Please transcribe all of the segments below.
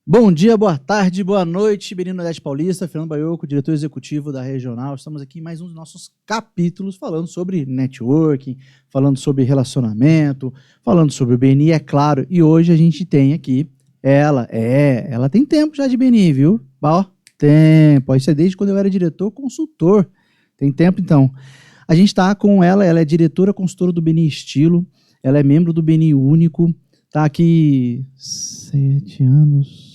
Bom dia, boa tarde, boa noite, Benino Nordeste Paulista, Fernando Baioco, diretor executivo da Regional. Estamos aqui em mais um dos nossos capítulos falando sobre networking, falando sobre relacionamento, falando sobre o BNI, é claro. E hoje a gente tem aqui ela tem tempo já de BNI, viu? Ó, tempo, isso é desde quando eu era diretor consultor. Tem tempo então. A gente está com ela é diretora consultora do BNI Estilo, ela é membro do BNI Único, está aqui 7 anos...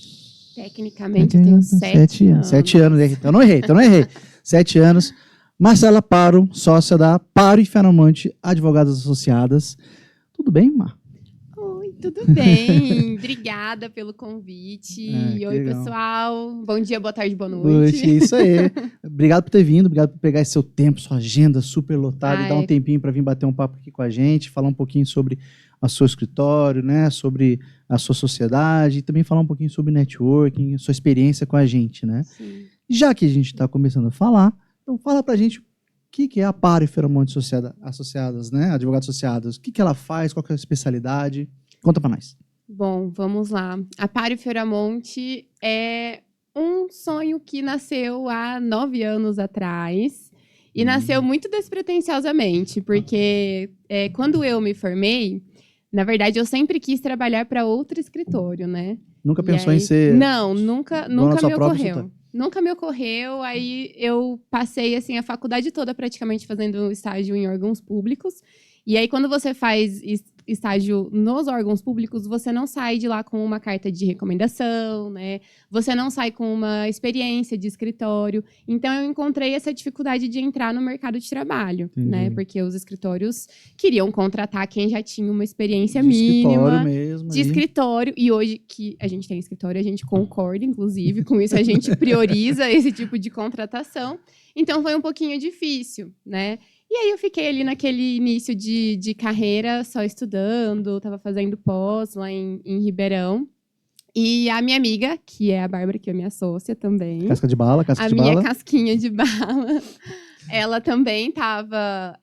Tecnicamente, eu tenho 7 anos. 7 anos, então não errei. 7 anos. Marcela Paro, sócia da Paro e Fenomonte Advogadas Associadas. Tudo bem, Mar? Oi, tudo bem. Obrigada pelo convite. Oi, legal. Pessoal. Bom dia, boa tarde, boa noite. Isso aí. Obrigado por ter vindo, obrigado por pegar esse seu tempo, sua agenda super lotada e dar um tempinho para vir bater um papo aqui com a gente, falar um pouquinho sobre o seu escritório, né, sobre a sua sociedade e também falar um pouquinho sobre networking, sua experiência com a gente, né? Sim. Já que a gente está começando a falar, então fala pra gente o que é a Paro e Fenomonte Associadas, né? Advogados Associados. O que ela faz, qual que é a especialidade? Conta pra nós. Bom, vamos lá. A Paro e Fenomonte é um sonho que nasceu há 9 anos atrás e nasceu muito despretensiosamente, porque quando eu me formei, na verdade, eu sempre quis trabalhar para outro escritório, né? Nunca pensou em ser... Não, nunca me ocorreu. Nunca me ocorreu, aí eu passei assim, a faculdade toda praticamente fazendo estágio em órgãos públicos. E aí, quando você faz estágio nos órgãos públicos, você não sai de lá com uma carta de recomendação, né? Você não sai com uma experiência de escritório. Então, eu encontrei essa dificuldade de entrar no mercado de trabalho, né? Porque os escritórios queriam contratar quem já tinha uma experiência mínima de escritório. E hoje que a gente tem escritório, a gente concorda, inclusive, com isso a gente prioriza esse tipo de contratação. Então, foi um pouquinho difícil, né? E aí eu fiquei ali naquele início de carreira, só estudando, estava fazendo pós lá em Ribeirão. E a minha amiga, que é a Bárbara, que é minha sócia também. Casca de bala. A minha casquinha de bala. Ela também estava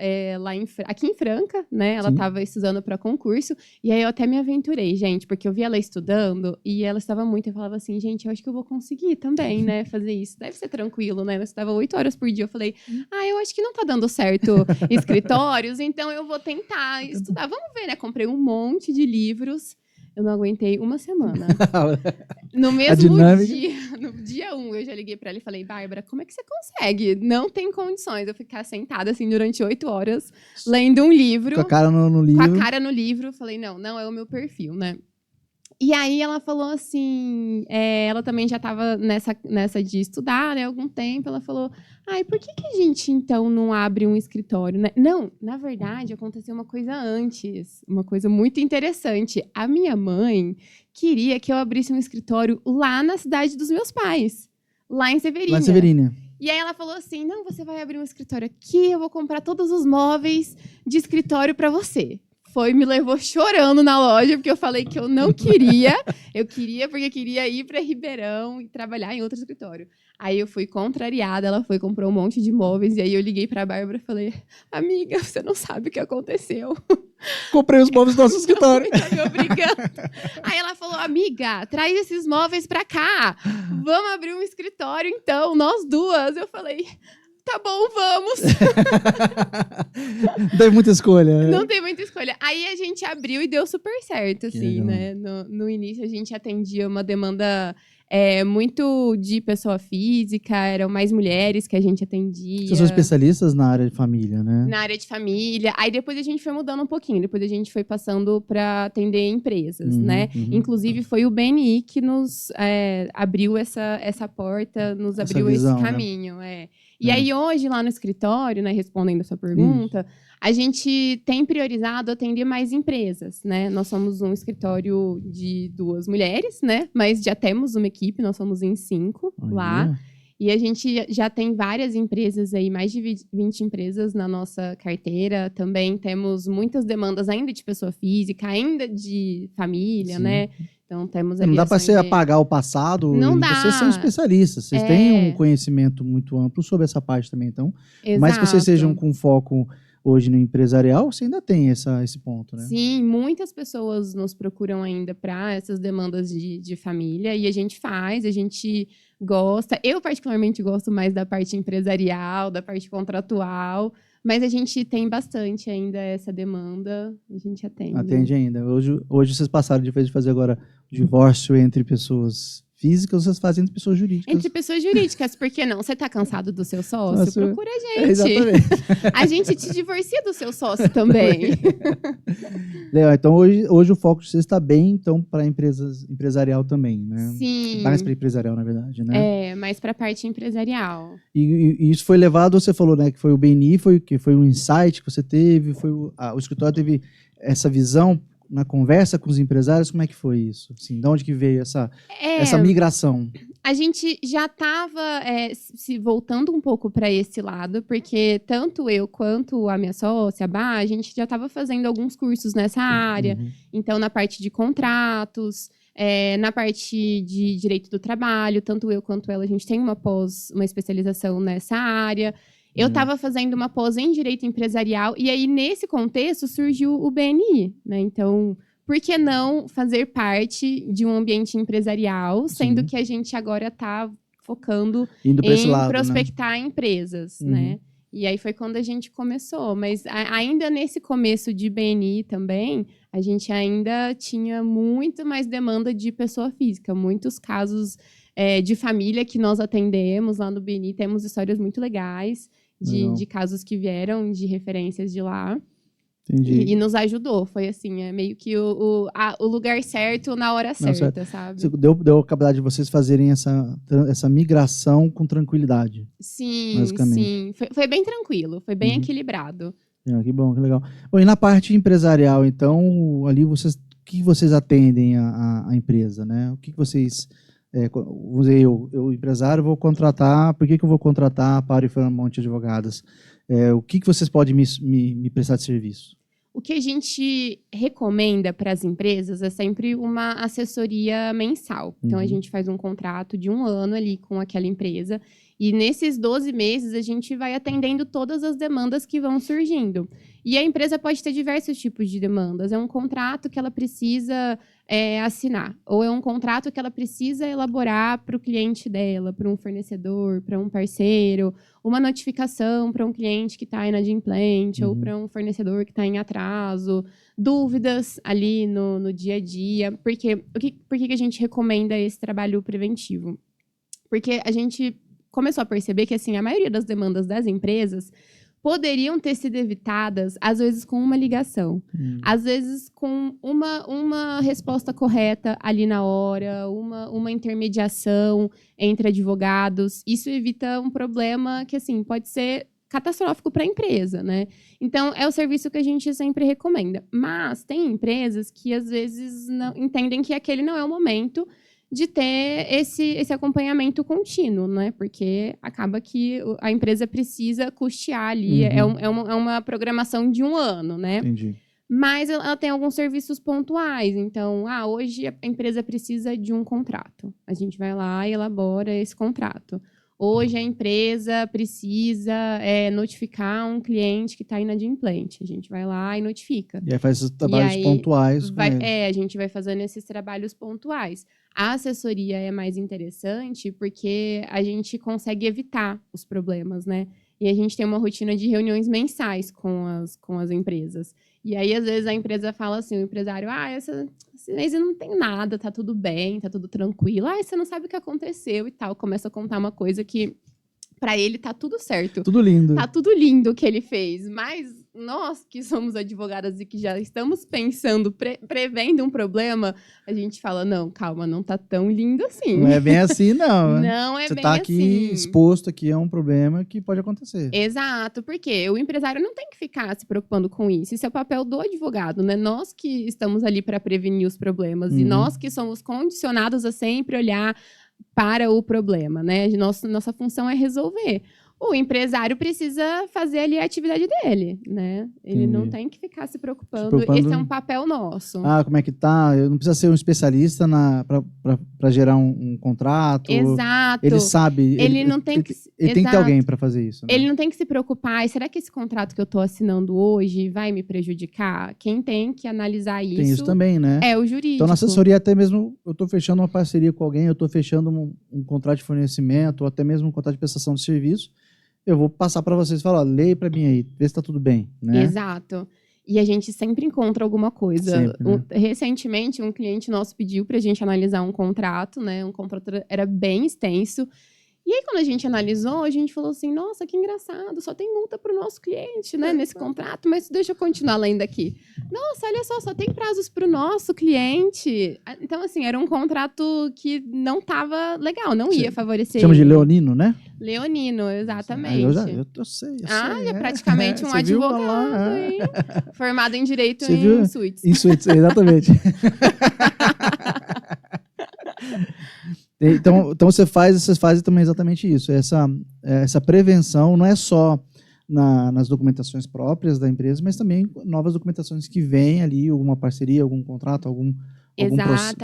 aqui em Franca, né? Ela estava estudando para concurso. E aí eu até me aventurei, gente, porque eu vi ela estudando e ela estava muito. Eu falava assim, gente, eu acho que eu vou conseguir também, né? Fazer isso. Deve ser tranquilo, né? Ela estudava 8 horas por dia. Eu falei, eu acho que não tá dando certo escritórios, então eu vou tentar estudar. Vamos ver, né? Comprei um monte de livros. Eu não aguentei uma semana. No mesmo dia, no dia 1, eu já liguei pra ela e falei, Bárbara, como é que você consegue? Não tem condições eu ficar sentada assim durante 8 horas, lendo um livro. Com a cara no livro. Com a cara no livro. Falei, não é o meu perfil, né? E aí ela falou assim, ela também já estava nessa de estudar, né, há algum tempo. Ela falou, por que a gente, então, não abre um escritório, né? Não, na verdade, aconteceu uma coisa antes, uma coisa muito interessante. A minha mãe queria que eu abrisse um escritório lá na cidade dos meus pais, lá em Severina. E aí ela falou assim, não, você vai abrir um escritório aqui, eu vou comprar todos os móveis de escritório para você. Me levou chorando na loja, porque eu falei que eu não queria. Eu queria porque queria ir para Ribeirão e trabalhar em outro escritório. Aí eu fui contrariada, ela comprou um monte de móveis, e aí eu liguei para a Bárbara e falei, amiga, você não sabe o que aconteceu. Comprei os móveis do nosso escritório. Tá me obrigando. Aí ela falou, amiga, traz esses móveis para cá. Vamos abrir um escritório, então, nós duas. Eu falei... Tá bom, vamos. Não tem muita escolha. Não tem muita escolha. Aí a gente abriu e deu super certo, assim, né? No início a gente atendia uma demanda muito de pessoa física, eram mais mulheres que a gente atendia. Vocês são especialistas na área de família, né? Na área de família. Aí depois a gente foi mudando um pouquinho. Depois a gente foi passando para atender empresas, né? Inclusive foi o BNI que nos abriu essa porta, nos abriu esse caminho, né? E aí, hoje, lá no escritório, né, respondendo a sua pergunta, a gente tem priorizado atender mais empresas, né? Nós somos um escritório de 2 mulheres, né? Mas já temos uma equipe, nós somos em 5 lá. E a gente já tem várias empresas aí, mais de 20 empresas na nossa carteira. Também temos muitas demandas ainda de pessoa física, ainda de família, né? Então, temos ali Não dá para ações você apagar o passado. Não e dá. Vocês são especialistas. Vocês têm um conhecimento muito amplo sobre essa parte também. Então, por mais que vocês sejam com foco hoje no empresarial, você ainda tem esse ponto, né? Sim, muitas pessoas nos procuram ainda para essas demandas de família. E a gente gosta. Eu, particularmente, gosto mais da parte empresarial, da parte contratual. Mas a gente tem bastante ainda essa demanda, a gente atende. Atende ainda. Hoje vocês passaram, de vez de fazer agora o divórcio entre pessoas físicas, vocês fazem entre pessoas jurídicas. Entre pessoas jurídicas, por que não? Você está cansado do seu sócio? Procura a gente. Exatamente. A gente te divorcia do seu sócio também. Legal, então hoje o foco de vocês está bem, então, para empresarial também, né? Sim. Mais para empresarial, na verdade, né? Mais para a parte empresarial. E isso foi levado, você falou, né, que foi o BNI, que foi um insight que você teve, o escritório teve essa visão na conversa com os empresários. Como é que foi isso? Assim, de onde que veio essa migração? A gente já estava se voltando um pouco para esse lado, porque tanto eu quanto a minha sócia, a Bá, a gente já estava fazendo alguns cursos nessa área. Então, na parte de contratos, na parte de direito do trabalho, tanto eu quanto ela, a gente tem uma especialização nessa área. Eu estava fazendo uma pós em direito empresarial, e aí, nesse contexto, surgiu o BNI, né? Então, por que não fazer parte de um ambiente empresarial, sendo que a gente agora está focando em prospectar empresas, né? E aí foi quando a gente começou. Mas ainda nesse começo de BNI também, a gente ainda tinha muito mais demanda de pessoa física. Muitos casos de família que nós atendemos lá no BNI. Temos histórias muito legais de casos que vieram de referências de lá. Entendi. E nos ajudou. Foi assim, meio que o lugar certo na hora certa, sabe? Deu a capacidade de vocês fazerem essa migração com tranquilidade. Sim, sim. Foi bem tranquilo, foi bem equilibrado. Que bom, que legal. Bom, e na parte empresarial, então, ali o que vocês atendem a empresa, né? O que vocês... vamos dizer, eu empresário, vou contratar... Por que eu vou contratar a Power Monte Advogadas? O que vocês podem me prestar de serviço? O que a gente recomenda para as empresas é sempre uma assessoria mensal. Então, a gente faz um contrato de 1 ano ali com aquela empresa. E nesses 12 meses, a gente vai atendendo todas as demandas que vão surgindo. E a empresa pode ter diversos tipos de demandas. É um contrato que ela precisa assinar. Ou é um contrato que ela precisa elaborar para o cliente dela, para um fornecedor, para um parceiro. Uma notificação para um cliente que está inadimplente ou para um fornecedor que está em atraso. Dúvidas ali no dia a dia. Por que a gente recomenda esse trabalho preventivo? Porque a gente começou a perceber que assim, a maioria das demandas das empresas poderiam ter sido evitadas, às vezes, com uma ligação. Às vezes, com uma resposta correta ali na hora, uma intermediação entre advogados. Isso evita um problema que, assim, pode ser catastrófico para a empresa, né? Então, é o serviço que a gente sempre recomenda. Mas tem empresas que, às vezes, não entendem que aquele não é o momento de ter esse acompanhamento contínuo, né? Porque acaba que a empresa precisa custear ali, é uma programação de 1 ano, né? Entendi. Mas ela tem alguns serviços pontuais. Então, hoje a empresa precisa de um contrato. A gente vai lá e elabora esse contrato. Hoje a empresa precisa notificar um cliente que está inadimplente. A gente vai lá e notifica. E aí faz esses trabalhos pontuais. A gente vai fazendo esses trabalhos pontuais. A assessoria é mais interessante porque a gente consegue evitar os problemas, né? E a gente tem uma rotina de reuniões mensais com as empresas. E aí, às vezes, a empresa fala assim, o empresário, esse mês não tem nada, tá tudo bem, tá tudo tranquilo. Você não sabe o que aconteceu e tal. Começa a contar uma coisa que, para ele, tá tudo certo. Tudo lindo. Tá tudo lindo o que ele fez. Mas nós que somos advogadas e que já estamos pensando, prevendo um problema, a gente fala, não, calma, não tá tão lindo assim. Não é bem assim, não. Não é Você bem tá aqui assim. exposto aqui a um problema que pode acontecer. Exato, porque o empresário não tem que ficar se preocupando com isso. Isso é o papel do advogado, né? Nós que estamos ali para prevenir os problemas e nós que somos condicionados a sempre olhar para o problema, né? Nossa função é resolver. O empresário precisa fazer ali a atividade dele, né? Ele não tem que ficar se preocupando. Esse é um papel nosso. Ah, como é que tá? Eu não precisa ser um especialista para gerar um contrato. Exato. Ele sabe. Ele não tem que... Ele tem que ter alguém para fazer isso. Né? Ele não tem que se preocupar. Será que esse contrato que eu estou assinando hoje vai me prejudicar? Quem tem que analisar isso... Tem isso também, né? É o jurídico. Então, na assessoria, até mesmo, eu estou fechando uma parceria com alguém, eu estou fechando um contrato de fornecimento, ou até mesmo um contrato de prestação de serviço, eu vou passar para vocês e falar, leia para mim aí, vê se está tudo bem. Né? Exato. E a gente sempre encontra alguma coisa. Sempre, né? Recentemente, um cliente nosso pediu para a gente analisar um contrato, né? Um contrato era bem extenso. E aí, quando a gente analisou, a gente falou assim, nossa, que engraçado, só tem multa para o nosso cliente, né, nesse contrato, mas deixa eu continuar lendo aqui. Nossa, olha só tem prazos para o nosso cliente. Então, assim, era um contrato que não estava legal, não ia favorecer Chama de ele. leonino, né? Leonino, exatamente. Eu sei. É praticamente um advogado, hein? Formado em Direito em Suítes. Em Suítes, exatamente. Então vocês fazem também exatamente isso. Essa prevenção não é só nas documentações próprias da empresa, mas também novas documentações que vêm ali, alguma parceria, algum contrato, algum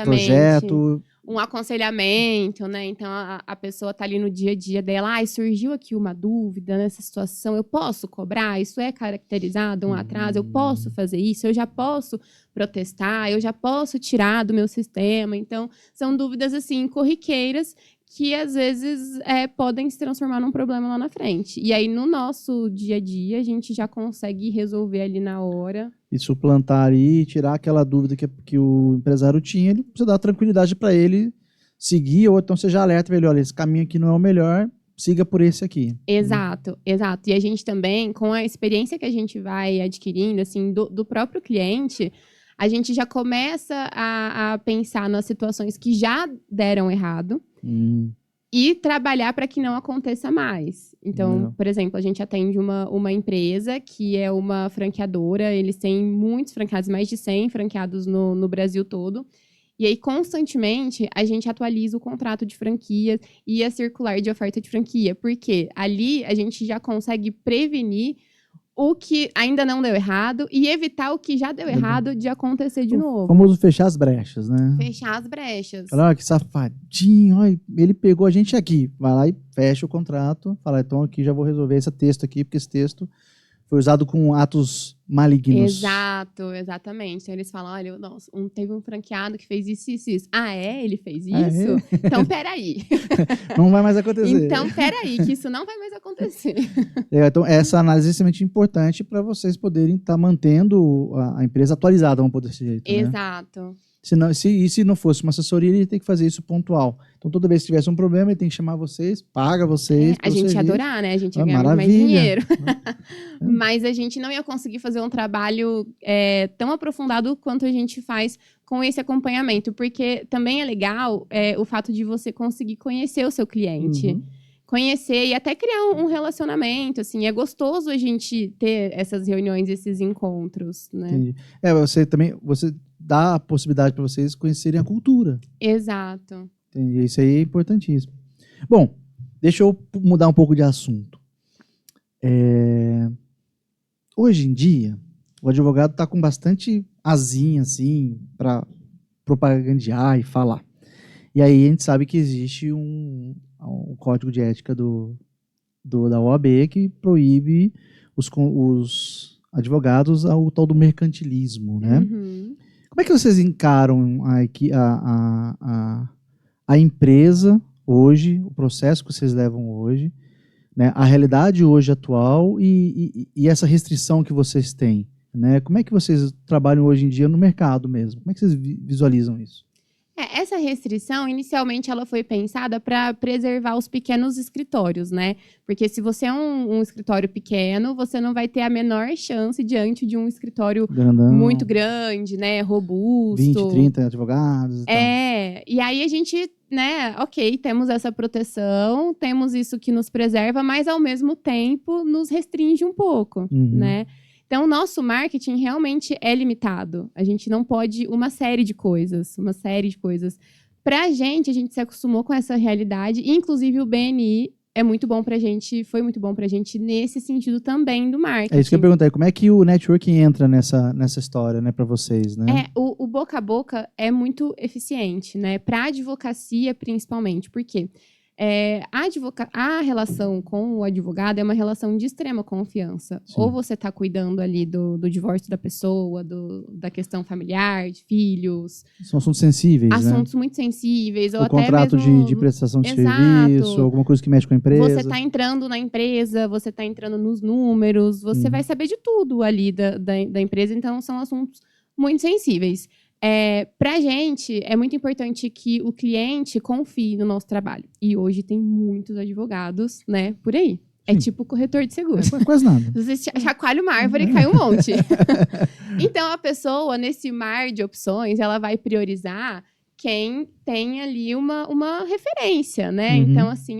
projeto. Um aconselhamento, né? Então, a pessoa está ali no dia a dia dela. Surgiu aqui uma dúvida nessa situação, eu posso cobrar? Isso é caracterizado um atraso? Eu posso fazer isso? Eu já posso protestar? Eu já posso tirar do meu sistema? Então, são dúvidas, assim, corriqueiras que, às vezes, podem se transformar num problema lá na frente. E aí, no nosso dia a dia, a gente já consegue resolver ali na hora. E suplantar ali, tirar aquela dúvida que o empresário tinha, ele precisa dar tranquilidade para ele seguir, ou então seja alerta para ele, olha, esse caminho aqui não é o melhor, siga por esse aqui. Exato. E a gente também, com a experiência que a gente vai adquirindo, assim, do próprio cliente, a gente já começa a pensar nas situações que já deram errado e trabalhar para que não aconteça mais. Então, por exemplo, a gente atende uma empresa que é uma franqueadora, eles têm muitos franqueados, mais de 100 franqueados no Brasil todo. E aí, constantemente, a gente atualiza o contrato de franquia e a circular de oferta de franquia, porque ali a gente já consegue prevenir o que ainda não deu errado e evitar o que já deu errado de acontecer de novo. O famoso fechar as brechas, né? Fechar as brechas. Fala, que safadinho, ó, ele pegou a gente aqui. Vai lá e fecha o contrato. Fala, então aqui já vou resolver esse texto aqui, porque esse texto foi usado com atos malignos. Exato, exatamente. Então eles falam, olha, nossa, teve um franqueado que fez isso, isso, isso. Ah, é? Ele fez isso? Então, peraí. Não vai mais acontecer. Então, peraí, que isso não vai mais acontecer. Então, essa análise é extremamente importante para vocês poderem estar mantendo a empresa atualizada, vamos poder dizer jeito, Exato. Né? Se não fosse uma assessoria, ele tem que fazer isso pontual. Então, toda vez que tivesse um problema, ele tem que chamar vocês, paga vocês. A gente ia adorar, né? A gente ia ganhar mais dinheiro. Mas a gente não ia conseguir fazer um trabalho tão aprofundado quanto a gente faz com esse acompanhamento. Porque também é legal o fato de você conseguir conhecer o seu cliente. Conhecer e até criar um relacionamento, assim. É gostoso a gente ter essas reuniões, esses encontros, né? Entendi. Você dá a possibilidade para vocês conhecerem a cultura. Exato. Entendi. Isso aí é importantíssimo. Bom, deixa eu mudar um pouco de assunto. Hoje em dia, o advogado está com bastante asinha, assim, para propagandear e falar. E aí a gente sabe que existe um código de ética da OAB que proíbe os advogados ao tal do mercantilismo, né? Como é que vocês encaram a empresa hoje, o processo que vocês levam hoje, né? A realidade hoje atual e essa restrição que vocês têm, né? Como é que vocês trabalham hoje em dia no mercado mesmo? Como é que vocês visualizam isso? Essa restrição, inicialmente, ela foi pensada para preservar os pequenos escritórios, né? Porque se você é um escritório pequeno, você não vai ter a menor chance diante de um escritório grandão, muito grande, né? Robusto. 20, 30 advogados e tal. E aí a gente, né? Ok, temos essa proteção, temos isso que nos preserva, mas ao mesmo tempo nos restringe um pouco, né? Então, o nosso marketing realmente é limitado. A gente não pode uma série de coisas. Para a gente se acostumou com essa realidade. Inclusive, o BNI é muito bom pra gente, foi muito bom pra gente nesse sentido também do marketing. É isso que eu ia perguntar, como é que o networking entra nessa história, né, para vocês, né? O boca a boca é muito eficiente, né? Para advocacia, principalmente, porque a relação com o advogado é uma relação de extrema confiança. Sim. Ou você está cuidando ali do divórcio da pessoa, da questão familiar, de filhos. São assuntos sensíveis, assuntos muito sensíveis. Ou o até contrato mesmo, de prestação de Exato. serviço, alguma coisa que mexe com a empresa. Você está entrando na empresa, você está entrando nos números, você vai saber de tudo ali da empresa. Então, são assuntos muito sensíveis. Para a gente, é muito importante que o cliente confie no nosso trabalho. E hoje tem muitos advogados, né, por aí. É tipo corretor de seguro. Quase nada. Você chacoalha uma árvore e cai um monte. Então, a pessoa, nesse mar de opções, ela vai priorizar quem tem ali uma referência, né? Então, assim,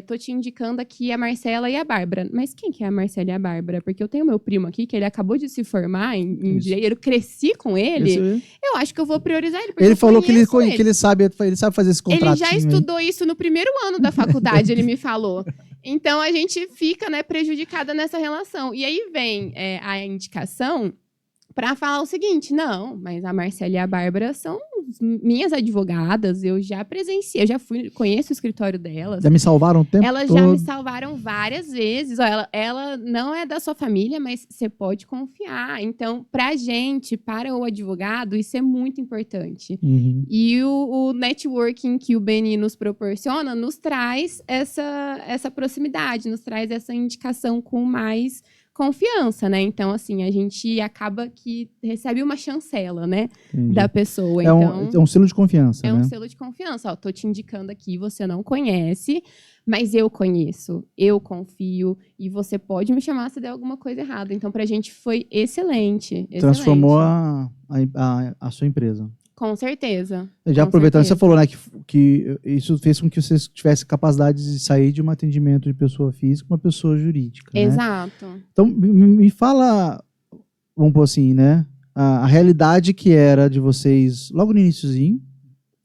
tô te indicando aqui a Marcela e a Bárbara. Mas quem que é a Marcela e a Bárbara? Porque eu tenho meu primo aqui, que ele acabou de se formar em direito, eu cresci com ele, eu acho que eu vou priorizar ele, porque ele falou que ele. ele sabe fazer esse contrato. Ele já estudou isso no primeiro ano da faculdade, ele me falou. Então, a gente fica, né, prejudicada nessa relação. E aí vem a indicação para falar o seguinte, não, mas a Marcela e a Bárbara são minhas advogadas, eu já presenciei, eu já conheço o escritório delas. Já me salvaram o tempo Elas todo. já me salvaram várias vezes. Ó, ela não é da sua família, mas você pode confiar. Então, pra gente, para o advogado, isso é muito importante. E o networking que o BNI nos proporciona nos traz essa proximidade, nos traz essa indicação com mais confiança, né? Então, assim, a gente acaba que recebe uma chancela, né? Da pessoa. É um selo de confiança, né? É um selo de confiança. Ó, tô te indicando aqui, você não conhece, mas eu conheço, eu confio, e você pode me chamar se der alguma coisa errada. Então, pra gente foi excelente. Transformou a sua empresa. Com certeza. Já aproveitando, você falou, né, que isso fez com que você tivesse capacidade de sair de um atendimento de pessoa física para uma pessoa jurídica. Exato. Né? Então, me fala, vamos pôr assim, né, a realidade que era de vocês logo no iniciozinho.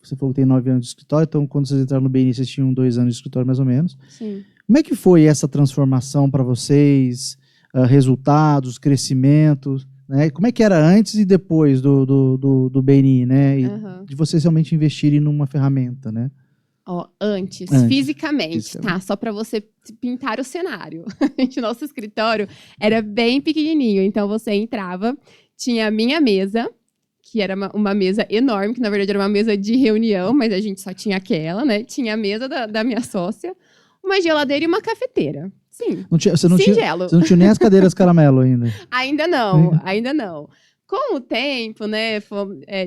Você falou que tem 9 anos de escritório, então quando vocês entraram no BNI, vocês tinham 2 anos de escritório mais ou menos. Sim. Como é que foi essa transformação para vocês? Resultados, crescimentos? Né? Como é que era antes e depois do BNI, né? De vocês realmente investirem numa ferramenta, né? Antes, fisicamente, tá? Só para você pintar o cenário. Nosso escritório era bem pequenininho, então você entrava, tinha a minha mesa, que era uma mesa enorme, que na verdade era uma mesa de reunião, mas a gente só tinha aquela, né? Tinha a mesa da minha sócia, uma geladeira e uma cafeteira. Sim, você não tinha nem as cadeiras caramelo ainda. Ainda não. Com o tempo, né,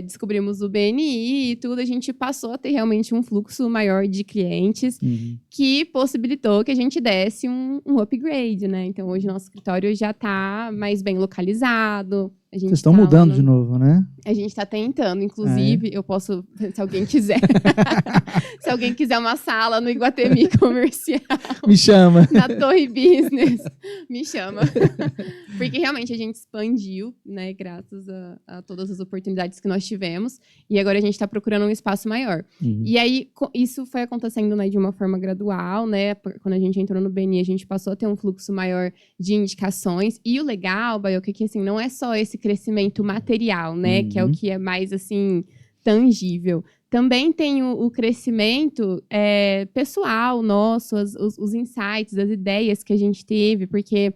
descobrimos o BNI e tudo, a gente passou a ter realmente um fluxo maior de clientes que possibilitou que a gente desse um upgrade, né? Então, hoje nosso escritório já está mais bem localizado. Vocês estão mudando de novo, né? A gente está tentando, inclusive, eu posso, se alguém quiser, se alguém quiser uma sala no Iguatemi Comercial. Me chama. Na Torre Business, me chama. Porque realmente a gente expandiu, né, graças a todas as oportunidades que nós tivemos. E agora a gente está procurando um espaço maior. E aí, isso foi acontecendo, né, de uma forma gradual, né? Quando a gente entrou no BNI, a gente passou a ter um fluxo maior de indicações. E o legal, Baioca, é que assim, não é só esse crescimento material, né? Que é o que é mais, assim, tangível. Também tem o crescimento pessoal nosso, os insights, as ideias que a gente teve, porque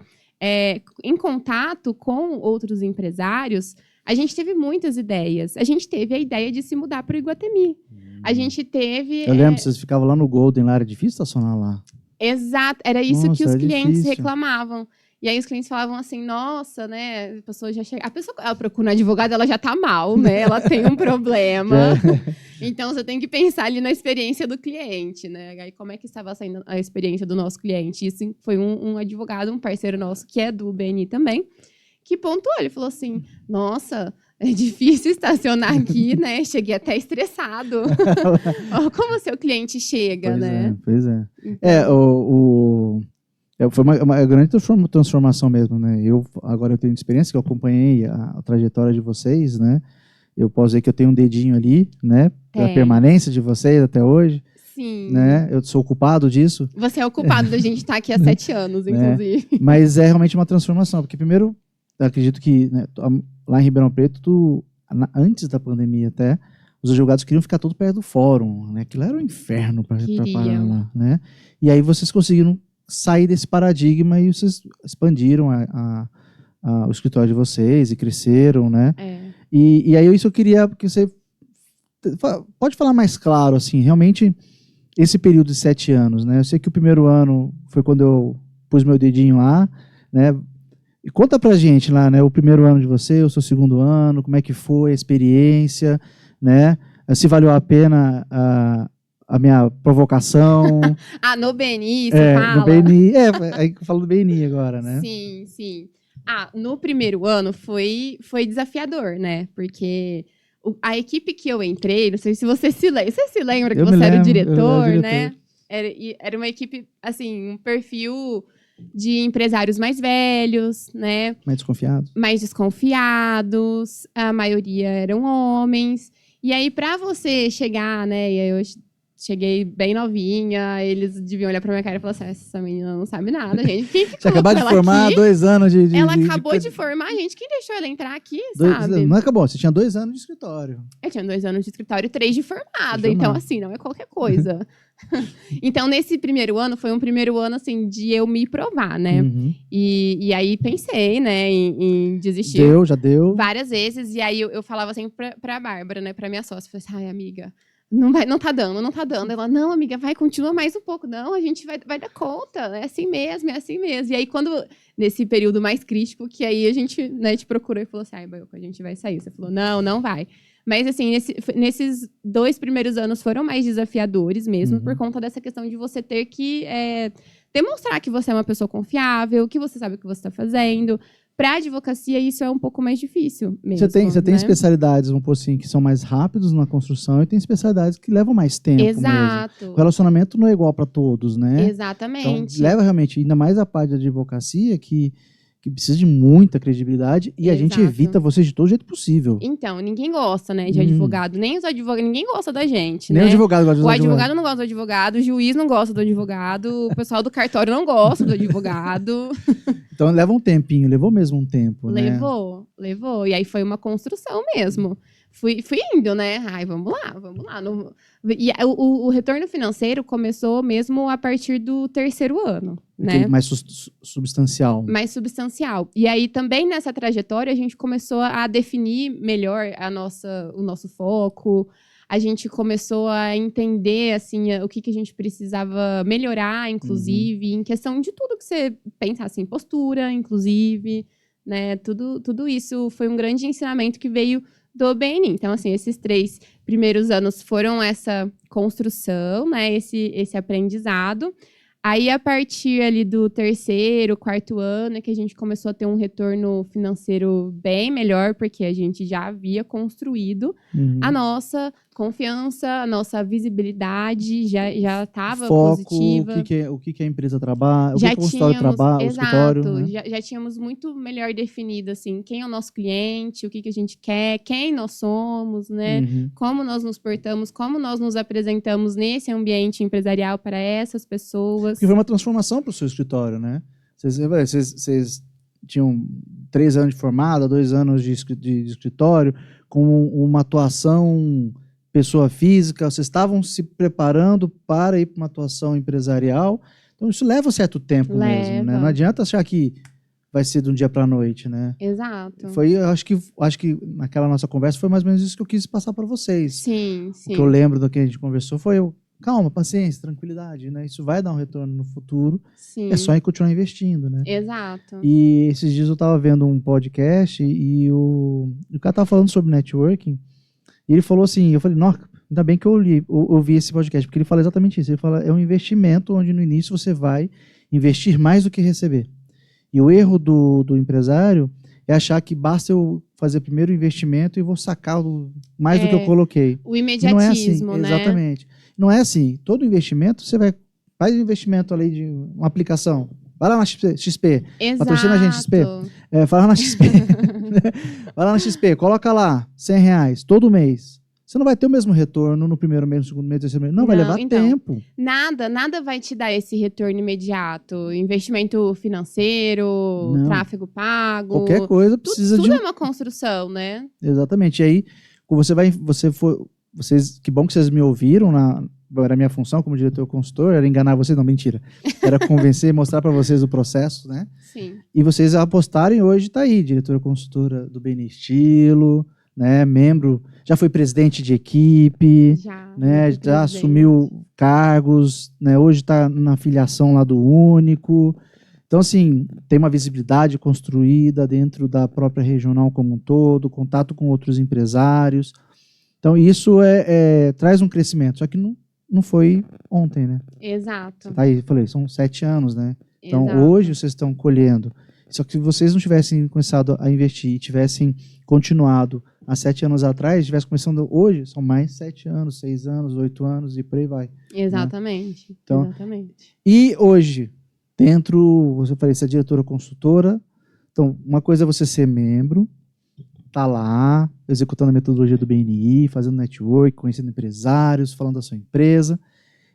em contato com outros empresários, a gente teve muitas ideias. A gente teve a ideia de se mudar para o Iguatemi. A gente teve... Eu lembro, vocês ficavam lá no Golden, lá era difícil estacionar lá. Exato, era isso que os clientes difícil. Reclamavam. E aí os clientes falavam assim, nossa, né, a pessoa já chega... A pessoa, ela procura um advogado, ela já tá mal, né? Ela tem um problema. Então, você tem que pensar ali na experiência do cliente, né? Aí, como é que estava saindo a experiência do nosso cliente? Isso foi um advogado, um parceiro nosso, que é do BNI também, que pontuou. Ele falou assim, nossa... É difícil estacionar aqui, né? Cheguei até estressado. Como o seu cliente chega, né? Pois é. Foi uma grande transformação mesmo, né? Agora eu tenho experiência, que eu acompanhei a trajetória de vocês, né? Eu posso dizer que eu tenho um dedinho ali, né? Da permanência de vocês até hoje. Sim. né? Eu sou o culpado disso. Você é o culpado da gente estar aqui há 7 anos, inclusive. Mas é realmente uma transformação, porque primeiro, eu acredito que, né, lá em Ribeirão Preto, antes da pandemia até, os advogados queriam ficar todo perto do fórum, né? Aquilo era um inferno para parar lá, né? E aí vocês conseguiram sair desse paradigma e vocês expandiram o escritório de vocês e cresceram, né? E aí isso eu queria que você pode falar mais claro, assim, realmente esse período de 7 anos, né? Eu sei que o primeiro ano foi quando eu pus meu dedinho lá, né? E conta pra gente lá, né? O primeiro ano de você, o seu segundo ano, como é que foi a experiência, né? Se valeu a pena a minha provocação. No BNI, você fala? No BNI, aí eu falo do BNI agora, né? Sim, sim. No primeiro ano foi desafiador, né? Porque a equipe que eu entrei, não sei se você se lembra. Você se lembra que você era o diretor, né? Era uma equipe, assim, um perfil de empresários mais velhos, né? Mais desconfiados. A maioria eram homens. E aí, para você chegar, né? E aí eu cheguei bem novinha, eles deviam olhar pra minha cara e falar assim, essa menina não sabe nada, gente. Quem que você acabou de formar aqui? 2 anos de... Ela acabou de formar, gente. Quem deixou ela entrar aqui, sabe? Não acabou, você tinha 2 anos de escritório. Eu tinha 2 anos de escritório e 3 de formada. Então, assim, não é qualquer coisa. Então, nesse primeiro ano, foi um primeiro ano, assim, de eu me provar, né? Uhum. E aí, pensei, né, em desistir. Já deu. Várias vezes. E aí, eu falava sempre pra Bárbara, né, pra minha sócia. Falei assim, amiga... Não tá dando. Ela, não, amiga, vai, continua mais um pouco. Não, a gente vai dar conta. É assim mesmo. E aí, nesse período mais crítico, que aí a gente, né, te procurou e falou assim, Baiocco, a gente vai sair. Você falou, não vai. Mas, assim, nesses 2 primeiros anos foram mais desafiadores mesmo, por conta dessa questão de você ter que demonstrar que você é uma pessoa confiável, que você sabe o que você está fazendo. Para a advocacia, isso é um pouco mais difícil mesmo. Você tem especialidades, vamos pôr assim, que são mais rápidos na construção e tem especialidades que levam mais tempo. Exato. Mesmo. O relacionamento não é igual para todos, né? Exatamente. Então, leva realmente, ainda mais a parte da advocacia, que precisa de muita credibilidade e a gente evita você de todo jeito possível. Então, ninguém gosta, né, de advogado. Nem os advogados, ninguém gosta da gente, Nem né? o advogado gosta do advogado. O advogado não gosta do advogado, o juiz não gosta do advogado, o pessoal do cartório não gosta do advogado. Então, leva um tempinho, levou mesmo um tempo, né? Levou. E aí foi uma construção mesmo. Fui indo, né? Vamos lá. E o retorno financeiro começou mesmo a partir do 3º ano, né? Mais substancial. Mais substancial. E aí, também nessa trajetória, a gente começou a definir melhor o nosso foco. A gente começou a entender, assim, o que a gente precisava melhorar, inclusive, em questão de tudo que você pensa, assim, postura, inclusive, né? Tudo isso foi um grande ensinamento que veio do BNI. Então, assim, esses 3 primeiros anos foram essa construção, né? Esse aprendizado. Aí, a partir ali do 3º, 4º ano, é que a gente começou a ter um retorno financeiro bem melhor, porque a gente já havia construído a nossa confiança, a nossa visibilidade, já estava positiva. O que a empresa trabalha, o que o consultório trabalha, o escritório. Né? Já tínhamos muito melhor definido, assim, quem é o nosso cliente, o que a gente quer, quem nós somos, né? Como nós nos portamos, como nós nos apresentamos nesse ambiente empresarial para essas pessoas. Porque foi uma transformação para o seu escritório, né? Vocês tinham 3 anos de formada, 2 anos de escritório, com uma atuação pessoa física, vocês estavam se preparando para ir para uma atuação empresarial. Então, isso leva um certo tempo mesmo, né? Não adianta achar que vai ser de um dia para a noite, né? Exato. Eu acho que naquela nossa conversa foi mais ou menos isso que eu quis passar para vocês. Sim. O que eu lembro do que a gente conversou foi calma, paciência, tranquilidade, né? Isso vai dar um retorno no futuro. Sim. É só continuar investindo, né? Exato. E esses dias eu estava vendo um podcast e o cara estava falando sobre networking. E ele falou assim, eu falei, nossa, ainda bem que eu ouvi esse podcast, porque ele fala exatamente isso. Ele fala, é um investimento onde no início você vai investir mais do que receber. E o erro do empresário é achar que basta eu fazer primeiro o investimento e vou sacar mais do que eu coloquei. O imediatismo, não é assim, né? Exatamente. Não é assim. Todo investimento, você faz um investimento ali de uma aplicação. Vai lá na XP. Exato. Patrocina a gente, XP. Vai lá na XP. Vai lá na XP, coloca lá R$100 todo mês. você não vai ter o mesmo retorno no primeiro mês, no segundo mês, no terceiro mês. Não, vai levar então, tempo. Nada vai te dar esse retorno imediato. Investimento financeiro, Não. tráfego pago. Qualquer coisa precisa tudo de é uma construção, né? Exatamente. E aí, que bom que vocês me ouviram era a minha função como diretor consultor, era enganar vocês, não, mentira. Era convencer e mostrar para vocês o processo, né? Sim. E vocês apostarem hoje, tá aí, diretora consultora do BN Estilo, né? Membro, já foi presidente de equipe, né? Já assumiu cargos, né? Hoje está na filiação lá do Único. Então, assim, tem uma visibilidade construída dentro da própria regional como um todo, contato com outros empresários. Então, isso traz um crescimento, só que não foi ontem, né? Exato. Tá aí, falei, são 7 anos, né? Então, Exato. hoje vocês estão colhendo. Só que se vocês não tivessem começado a investir e tivessem continuado há 7 anos atrás, tivessem começando hoje, são mais 7 anos, 6 anos, 8 anos e por aí vai. Exatamente. Né? Então, exatamente. E hoje, você falou, você é diretora consultora, então, uma coisa é você ser membro, tá lá, executando a metodologia do BNI, fazendo network, conhecendo empresários, falando da sua empresa,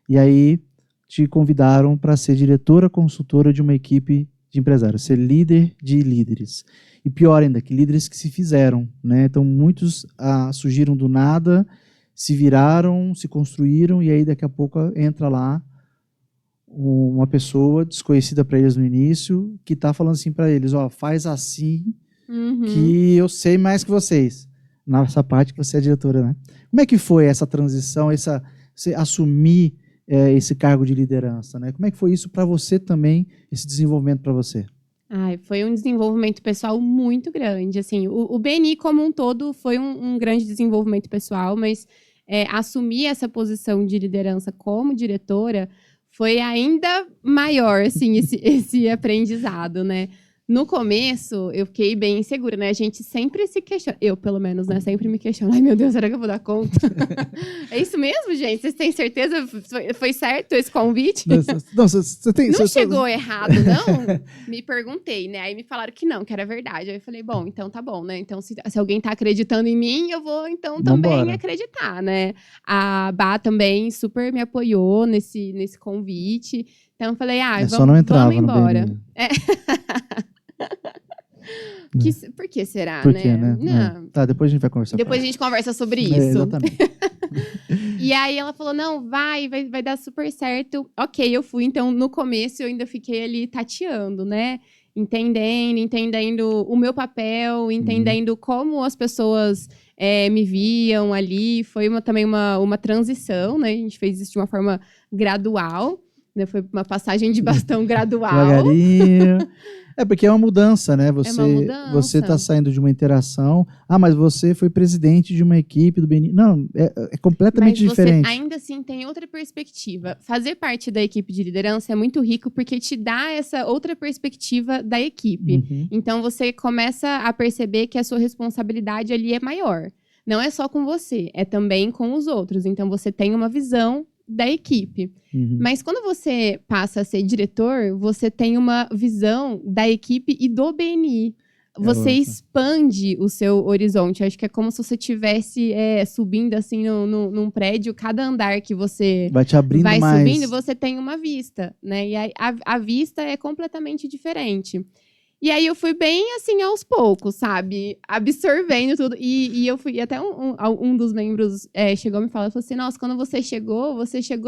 e aí te convidaram para ser diretora consultora de uma equipe de empresários, ser líder de líderes. E pior ainda, que líderes que se fizeram, né? Então, muitos surgiram do nada, se viraram, se construíram, e aí daqui a pouco entra lá uma pessoa desconhecida para eles no início, que está falando assim para eles, faz assim, que eu sei mais que vocês. Nessa parte que você é diretora, né? Como é que foi essa transição, você assumir esse cargo de liderança, né? Como é que foi isso para você também, esse desenvolvimento para você? Foi um desenvolvimento pessoal muito grande. Assim, o BNI como um todo foi um grande desenvolvimento pessoal, mas assumir essa posição de liderança como diretora foi ainda maior, assim, esse aprendizado, né? No começo, eu fiquei bem insegura, né? A gente sempre se questiona. Eu, pelo menos, né? Sempre me questiono. Ai, meu Deus, será que eu vou dar conta? É isso mesmo, gente? Vocês têm certeza? Foi certo esse convite? Não, você tem... Não chegou errado, não? Me perguntei, né? Aí me falaram que não, que era verdade. Aí eu falei, bom, então tá bom, né? Então, se alguém tá acreditando em mim, eu vou, então, também acreditar, né? A Bá também super me apoiou nesse convite. Então, eu falei, vamos embora. Por que será, Por quê, né? Tá, depois a gente vai conversar. Depois a gente conversa sobre isso. Exatamente. E aí ela falou, não, vai dar super certo. Ok, eu fui. Então, no começo, eu ainda fiquei ali tateando, né? Entendendo o meu papel, entendendo como as pessoas me viam ali. Foi também uma transição, né? A gente fez isso de uma forma gradual. Né? Foi uma passagem de bastão gradual. Devagarinho. Porque é uma mudança, né? Você está saindo de uma interação. Mas você foi presidente de uma equipe do BNI. Não, é completamente diferente. Mas você ainda assim tem outra perspectiva. Fazer parte da equipe de liderança é muito rico porque te dá essa outra perspectiva da equipe. Então, você começa a perceber que a sua responsabilidade ali é maior. Não é só com você, é também com os outros. Então, você tem uma visão da equipe. Mas quando você passa a ser diretor, você tem uma visão da equipe e do BNI. Você expande o seu horizonte. Acho que é como se você estivesse subindo assim num prédio. Cada andar que você vai te abrindo vai mais. Subindo, você tem uma vista, né? E a vista é completamente diferente. E aí eu fui bem assim aos poucos, sabe? Absorvendo tudo. E eu fui, até um dos membros chegou e me falou assim, nossa, quando você chegou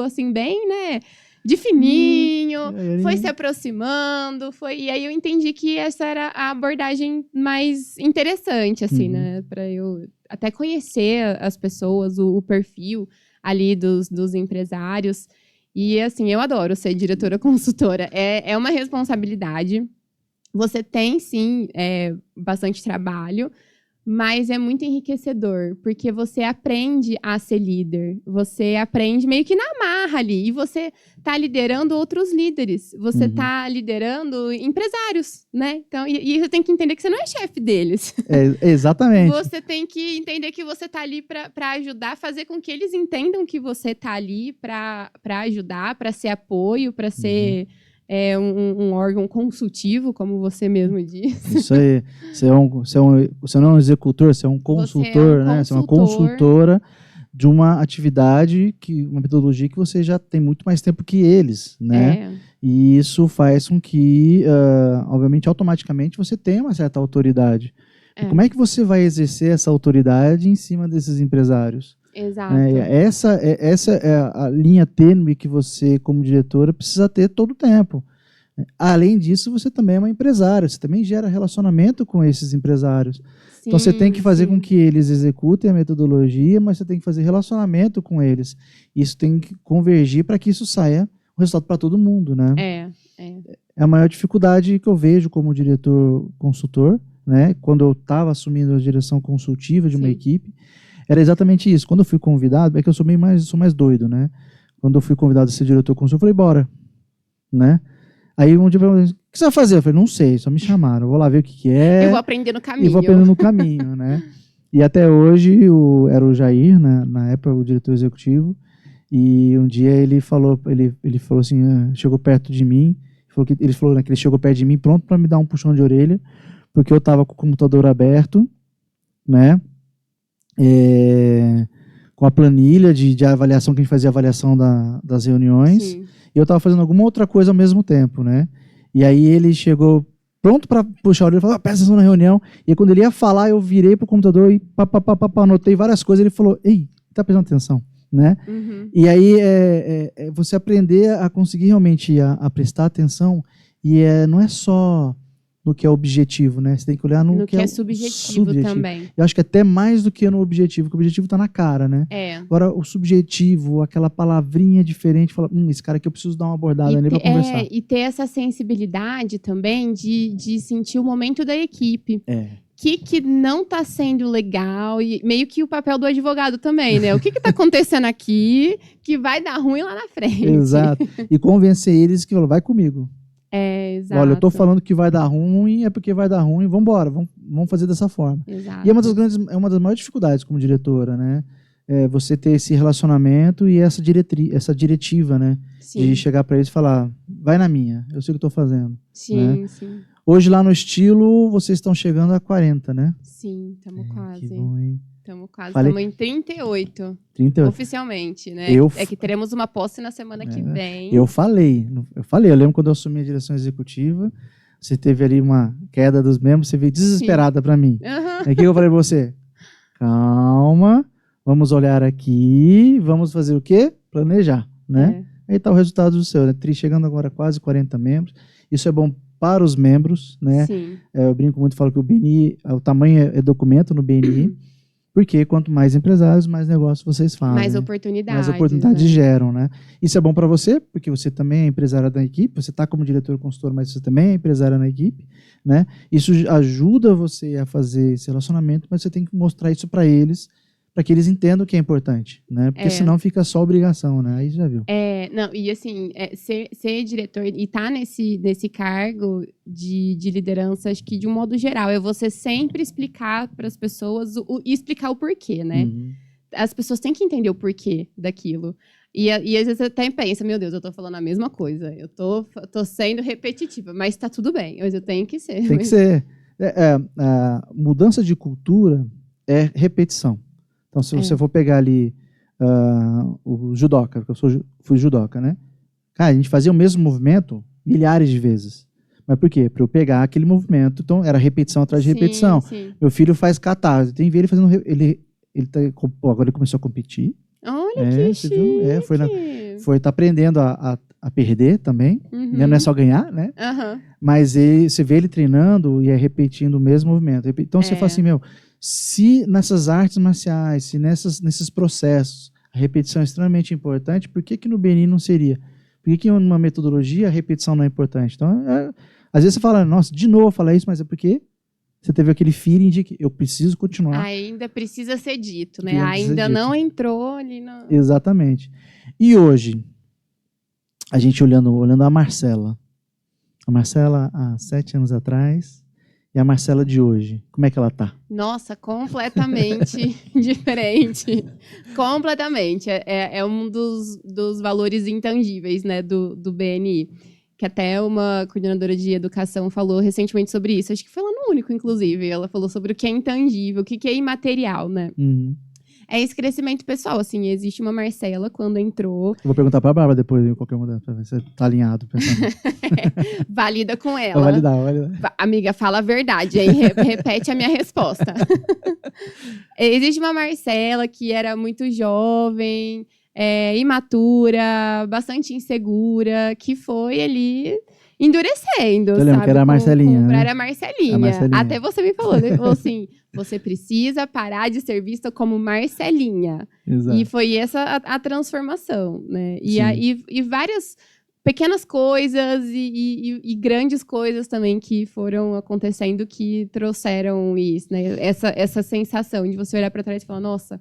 assim bem, né? De fininho, foi se aproximando, e aí eu entendi que essa era a abordagem mais interessante, assim, né? Pra eu até conhecer as pessoas, o perfil ali dos empresários. E assim, eu adoro ser diretora consultora. É uma responsabilidade. Você tem, sim, bastante trabalho, mas é muito enriquecedor, porque você aprende a ser líder. Você aprende meio que na marra ali. E você está liderando outros líderes. Você está liderando empresários, né? Então, e você tem que entender que você não é chefe deles. Exatamente. Você tem que entender que você está ali para ajudar, fazer com que eles entendam que você está ali para ajudar, para ser apoio, para ser... um órgão consultivo, como você mesmo disse. Isso aí. Você não é um executor, você é um consultor, né? Você é uma consultora de uma atividade, uma metodologia que você já tem muito mais tempo que eles, né? E isso faz com que, obviamente, automaticamente você tenha uma certa autoridade. Como é que você vai exercer essa autoridade em cima desses empresários? Exato. Essa é a linha tênue que você, como diretora, precisa ter todo o tempo. Além disso, você também é uma empresária, você também gera relacionamento com esses empresários. Sim, então, você tem que fazer com que eles executem a metodologia, mas você tem que fazer relacionamento com eles. Isso tem que convergir para que isso saia o resultado para todo mundo, né? É a maior dificuldade que eu vejo como diretor consultor, né? Quando eu estava assumindo a direção consultiva de uma equipe, era exatamente isso. Quando eu fui convidado, é que eu sou mais doido, né? Quando eu fui convidado a ser diretor consultor, eu falei, bora, né? Aí um dia eu falei, o que você vai fazer? Eu falei, não sei, só me chamaram, eu vou lá ver o que é. Eu vou aprender no caminho. E vou aprender no caminho, né? E até hoje, era o Jair, né, na época, o diretor executivo, e um dia ele falou assim, chegou perto de mim, ele falou que ele chegou perto de mim pronto para me dar um puxão de orelha, porque eu estava com o computador aberto, né? Com a planilha de avaliação, que a gente fazia avaliação das reuniões. Sim. E eu estava fazendo alguma outra coisa ao mesmo tempo, né? E aí ele chegou pronto para puxar a orelha e falou, presta atenção na reunião. E quando ele ia falar, eu virei pro computador e anotei várias coisas. Ele falou, ei, tá prestando atenção, né? Uhum. E aí você aprender a conseguir realmente a prestar atenção e não é só no que é objetivo, né? Você tem que olhar no que é subjetivo também. Eu acho que até mais do que no objetivo, porque o objetivo está na cara, né? Agora, o subjetivo, aquela palavrinha diferente, fala, esse cara aqui eu preciso dar uma abordada nele para conversar. E ter essa sensibilidade também de sentir o momento da equipe. Que não está sendo legal, e meio que o papel do advogado também, né? O que está acontecendo aqui que vai dar ruim lá na frente. Exato. E convencer eles que vai comigo. Exato. Olha, eu estou falando que vai dar ruim, é porque vai dar ruim, vamos embora, vamos fazer dessa forma. Exato. E é uma das maiores dificuldades como diretora, né? Você ter esse relacionamento e essa diretiva, né? Sim. De chegar para eles e falar, vai na minha, eu sei o que estou fazendo. Sim, né? sim. Hoje lá no Estilo, vocês estão chegando a 40, né? Sim, estamos quase. Que bom, hein? Estamos quase, estamos em 38. 38. Oficialmente, né? É que teremos uma posse na semana que vem. Eu lembro quando eu assumi a direção executiva, você teve ali uma queda dos membros, você veio desesperada para mim. Aí o que eu falei para você? Calma, vamos olhar aqui, vamos fazer o quê? Planejar, né? Aí está o resultado do seu, né? Chegando agora a quase 40 membros. Isso é bom para os membros, né? Sim. Eu brinco muito, falo que o BNI, o tamanho é documento no BNI, porque quanto mais empresários, mais negócios vocês fazem. Mais oportunidades. Mais oportunidades geram, né? Isso é bom para você, porque você também é empresária da equipe, você está como diretor consultor, mas você também é empresária na equipe, né? Isso ajuda você a fazer esse relacionamento, mas você tem que mostrar isso para eles, para que eles entendam o que é importante, né? Porque senão fica só obrigação, né? Aí já viu. Não, e assim, ser diretor e estar nesse cargo de liderança, acho que de um modo geral, é você sempre explicar para as pessoas e explicar o porquê, né? Uhum. As pessoas têm que entender o porquê daquilo. E às vezes você até pensa, meu Deus, eu tô falando a mesma coisa, eu tô sendo repetitiva, mas tá tudo bem, mas eu tenho que ser. Tem que ser. A mudança de cultura é repetição. Então, se você for pegar ali o judoca, porque eu fui judoca, né? Cara, a gente fazia o mesmo movimento milhares de vezes. Mas por quê? Para eu pegar aquele movimento, então era repetição atrás de repetição. Sim. Meu filho faz catarse, tem que ver ele fazendo... agora ele começou a competir. Olha que chique. Tá aprendendo a perder também, uhum. Não é só ganhar, né? Uhum. Mas você vê ele treinando e repetindo o mesmo movimento. Então você fala assim, se nessas artes marciais, se nesses processos, a repetição é extremamente importante, por que no BNI não seria? Por que numa metodologia a repetição não é importante? Então, às vezes você fala, nossa, de novo falar isso, mas é porque você teve aquele feeling de que eu preciso continuar. Ainda precisa ser dito, né? Ainda não entrou ali no... Exatamente. E hoje, a gente olhando a Marcela. A Marcela, há 7 anos atrás, e a Marcela de hoje, como é que ela tá? Nossa, completamente diferente. Completamente. É um dos valores intangíveis, né, do BNI. Que até uma coordenadora de educação falou recentemente sobre isso. Acho que foi lá no Único, inclusive. Ela falou sobre o que é intangível, o que é imaterial, né? Uhum. é esse crescimento pessoal, assim, existe uma Marcela quando entrou. Eu vou perguntar pra Bárbara depois, em qualquer momento, pra ver se você tá alinhado. Valida com ela. Vai validar. Amiga, fala a verdade, hein? Repete a minha resposta. Existe uma Marcela que era muito jovem, imatura, bastante insegura, que foi ali endurecendo, Eu lembro que era a Marcelinha, né? Era a Marcelinha. Até você me falou, né? Falou assim, você precisa parar de ser vista como Marcelinha. Exato. E foi essa a transformação, né? E várias pequenas coisas e grandes coisas também que foram acontecendo que trouxeram isso, né? Essa sensação de você olhar para trás e falar, nossa,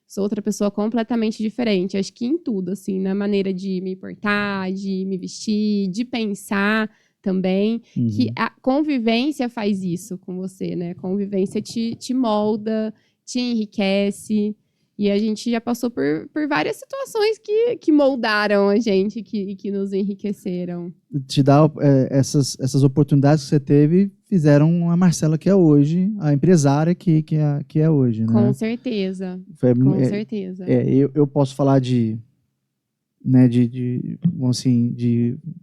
sou outra pessoa completamente diferente. Acho que em tudo, assim, na maneira de me portar, de me vestir, de pensar também. Que a convivência faz isso com você, né? A convivência te molda, te enriquece. E a gente já passou por várias situações que moldaram a gente, que nos enriqueceram. Te dá essas oportunidades que você teve, fizeram a Marcela que é hoje, a empresária que é hoje, né? Com certeza. Com certeza. Eu posso falar de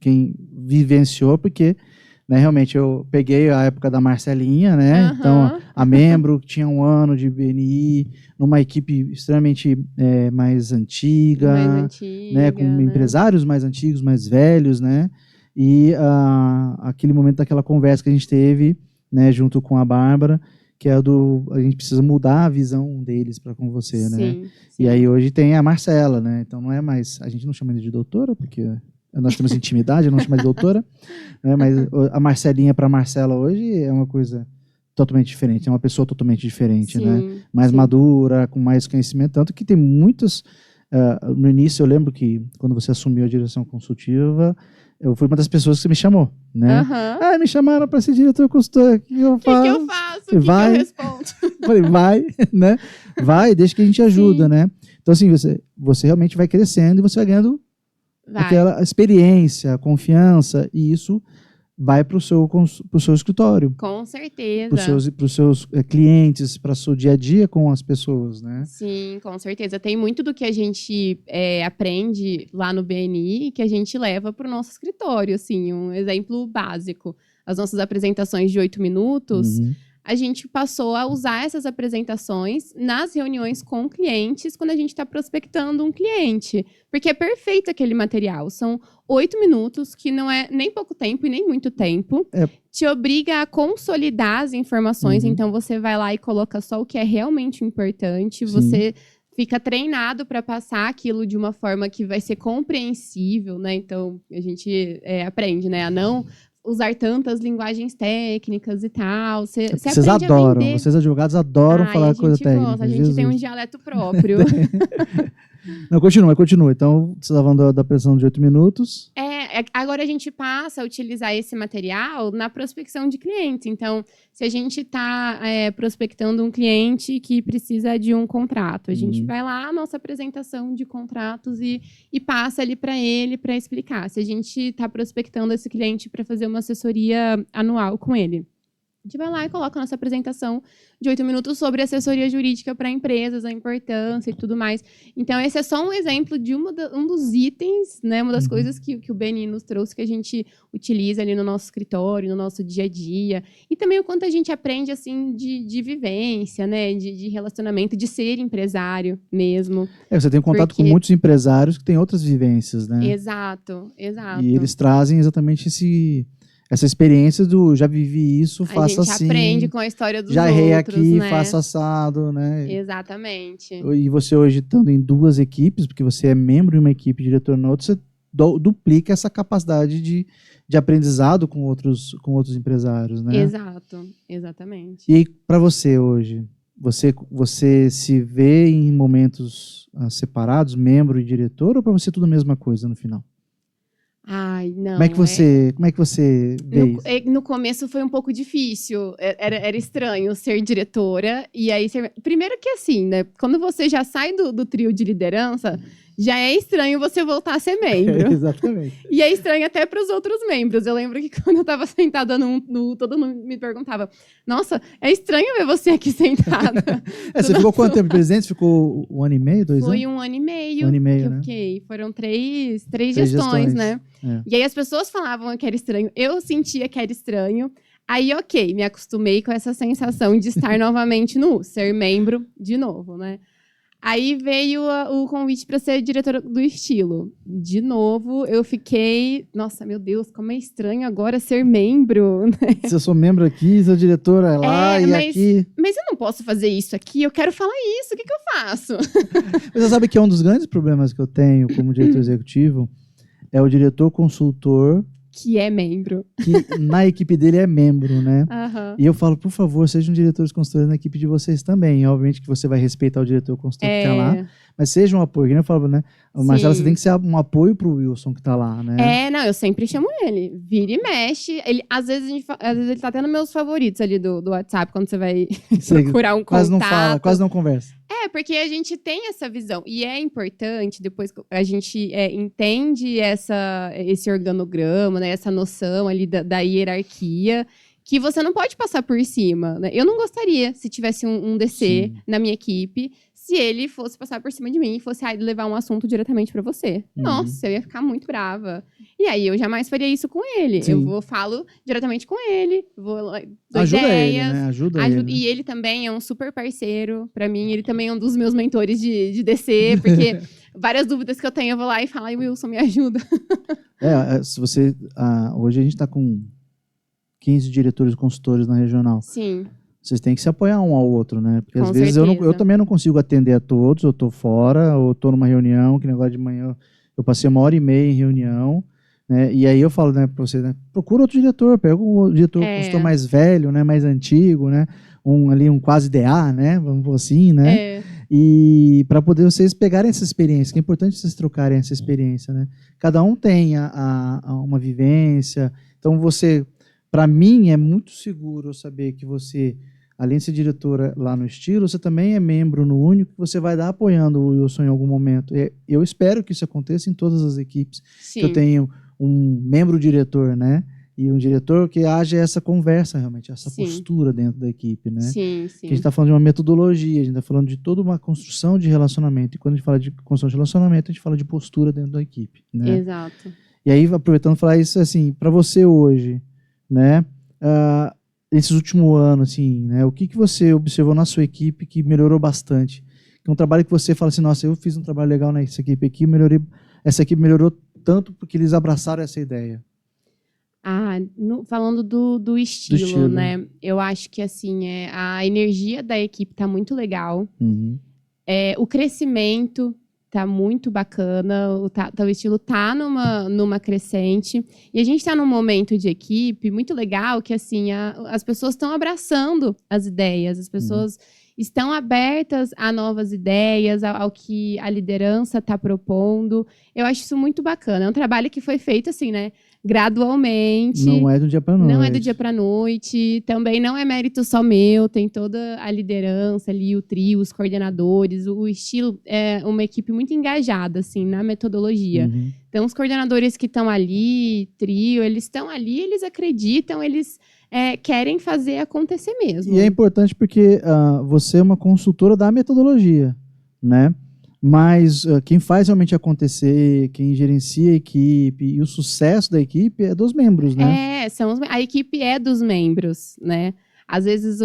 quem vivenciou, porque, né, realmente eu peguei a época da Marcelinha, né? Então, a membro que tinha 1 ano de BNI, numa equipe extremamente mais antiga, né? Com empresários mais antigos, mais velhos, né? E aquele momento daquela conversa que a gente teve, né, junto com a Bárbara, que é a gente precisa mudar a visão deles para com você, né? Sim. E aí hoje tem a Marcela, né? Então não é mais, a gente não chama de doutora, porque nós temos intimidade, não chama de doutora, né? Mas a Marcelinha para Marcela hoje é uma coisa totalmente diferente, é uma pessoa totalmente diferente, né? Mais madura, com mais conhecimento, tanto que tem muitos. No início eu lembro que quando você assumiu a direção consultiva, eu fui uma das pessoas que você me chamou, né? Me chamaram para ser diretor consultor. O que eu faço? O que eu faço? O que eu respondo? Falei, vai, né? Vai, deixa que a gente ajuda, né? Então, assim, você realmente vai crescendo e você vai ganhando aquela experiência, confiança, e isso vai para o seu escritório. Com certeza. Para os seus clientes, para o seu dia a dia com as pessoas, né? Sim, com certeza. Tem muito do que a gente aprende lá no BNI que a gente leva para o nosso escritório. Assim, um exemplo básico. As nossas apresentações de 8 minutos, a gente passou a usar essas apresentações nas reuniões com clientes quando a gente está prospectando um cliente. Porque é perfeito aquele material. São 8 minutos, que não é nem pouco tempo e nem muito tempo. Te obriga a consolidar as informações. Então, você vai lá e coloca só o que é realmente importante. Você fica treinado para passar aquilo de uma forma que vai ser compreensível, né? Então, a gente aprende, né? A não usar tantas linguagens técnicas e tal. Vocês adoram, vocês advogados adoram falar coisa técnica. A gente tem um dialeto próprio. Não, continua. Então, você está falando da pressão de 8 minutos. Agora a gente passa a utilizar esse material na prospecção de clientes. Então, se a gente está prospectando um cliente que precisa de um contrato, a gente vai lá, nossa apresentação de contratos e passa ali para ele para explicar. Se a gente está prospectando esse cliente para fazer uma assessoria anual com ele, a gente vai lá e coloca a nossa apresentação de 8 minutos sobre assessoria jurídica para empresas, a importância e tudo mais. Então, esse é só um exemplo de um dos itens, né, uma das coisas que o BNI nos trouxe, que a gente utiliza ali no nosso escritório, no nosso dia a dia. E também o quanto a gente aprende, assim, de vivência, né, de relacionamento, de ser empresário mesmo. Você tem contato com muitos empresários que têm outras vivências, né? Exato. E eles trazem exatamente essa experiência do já vivi isso, faça assim. A gente aprende com a história dos já outros, errei aqui, né? faça assado, né? Exatamente. E você hoje estando em 2 equipes, porque você é membro de uma equipe e diretor na outra, você duplica essa capacidade de aprendizado com outros empresários, né? Exato, exatamente. E para você hoje, você se vê em momentos separados, membro e diretor, ou para você tudo a mesma coisa no final? Ai, não. Como é que você vê isso? No começo foi um pouco difícil. Era estranho ser diretora. E aí, primeiro que assim, né? Quando você já sai do trio de liderança, já é estranho você voltar a ser membro. Exatamente. E é estranho até para os outros membros. Eu lembro que quando eu estava sentada todo mundo me perguntava: nossa, é estranho ver você aqui sentada. Você ficou quanto tempo de presidente? Ficou 1 ano e meio, 2 anos? Foi 1 ano e meio. 1 ano e meio, que eu né? fiquei. Foram três gestões, né? É. E aí as pessoas falavam que era estranho. Eu sentia que era estranho. Aí, ok, me acostumei com essa sensação de estar novamente ser membro de novo, né? Aí veio o convite para ser diretora do estilo. De novo, eu fiquei... Nossa, meu Deus, como é estranho agora ser membro, né? Se eu sou membro aqui, sou diretora lá e aqui... Mas eu não posso fazer isso aqui, eu quero falar isso, o que eu faço? Mas você sabe que é um dos grandes problemas que eu tenho como diretor executivo é o diretor consultor que é membro. Que na equipe dele é membro, né? Uhum. E eu falo, por favor, sejam diretores consultores na equipe de vocês também. Obviamente que você vai respeitar o diretor consultor que está lá, mas seja um apoio. Que nem eu falo, né? Marcelo, você tem que ser um apoio pro Wilson que está lá, né? Não, eu sempre chamo ele. Vira e mexe. Ele, às vezes ele tá até nos meus favoritos ali do WhatsApp, quando você vai procurar um contato. Quase não fala, quase não conversa. Porque a gente tem essa visão. E é importante, depois que a gente entende esse organograma, né, essa noção ali da hierarquia, que você não pode passar por cima. Né? Eu não gostaria, se tivesse um DC na minha equipe, se ele fosse passar por cima de mim e fosse levar um assunto diretamente para você. Nossa, eu ia ficar muito brava. E aí, eu jamais faria isso com ele. Sim. Eu falo diretamente com ele, dou ajuda ideias. Ele, né? Ajuda ele. E ele também é um super parceiro para mim. Ele também é um dos meus mentores de DC, porque várias dúvidas que eu tenho, eu vou lá e falo, Wilson, me ajuda. Se você... hoje a gente está com 15 diretores consultores na regional. Sim. Vocês têm que se apoiar um ao outro, né? Porque Com às vezes eu também não consigo atender a todos, eu tô fora, ou tô numa reunião, que negócio de manhã eu passei 1h30 em reunião, né? E aí eu falo, né, pra você, né? Procura outro diretor, pega um diretor consultor mais velho, né? Mais antigo, né? Um quase DA, né? Vamos por assim, né? E para poder vocês pegarem essa experiência, que é importante vocês trocarem essa experiência, né? Cada um tem uma vivência, então você... Para mim, é muito seguro saber que você, além de ser diretora lá no estilo, você também é membro no Único, que você vai dar apoiando o Wilson em algum momento. Eu espero que isso aconteça em todas as equipes. Sim. Que eu tenho um membro-diretor, né? E um diretor que haja essa conversa, realmente, essa postura dentro da equipe, né? Sim, sim. Que a gente está falando de uma metodologia, a gente está falando de toda uma construção de relacionamento. E quando a gente fala de construção de relacionamento, a gente fala de postura dentro da equipe, né? Exato. E aí, aproveitando falar isso, assim, para você hoje... né? Esses últimos anos, assim, né? O que você observou na sua equipe que melhorou bastante? Que é um trabalho que você fala assim, nossa, eu fiz um trabalho legal nessa equipe aqui, essa equipe melhorou tanto porque eles abraçaram essa ideia. Falando do estilo, né? Eu acho que, assim, a energia da equipe está muito legal. Uhum. O crescimento tá muito bacana, o estilo tá numa crescente. E a gente está num momento de equipe muito legal que, assim, as pessoas estão abraçando as ideias, as pessoas estão abertas a novas ideias, ao que a liderança está propondo. Eu acho isso muito bacana. É um trabalho que foi feito, assim, né? Gradualmente. Não é do dia para noite. Não é do dia para noite. Também não é mérito só meu. Tem toda a liderança ali, o trio, os coordenadores. O estilo é uma equipe muito engajada, assim, na metodologia. Uhum. Então, os coordenadores que estão ali, trio, eles estão ali, eles acreditam, eles querem fazer acontecer mesmo. E é importante porque você é uma consultora da metodologia, né? Mas quem faz realmente acontecer, quem gerencia a equipe e o sucesso da equipe é dos membros, né? A equipe é dos membros, né? Às vezes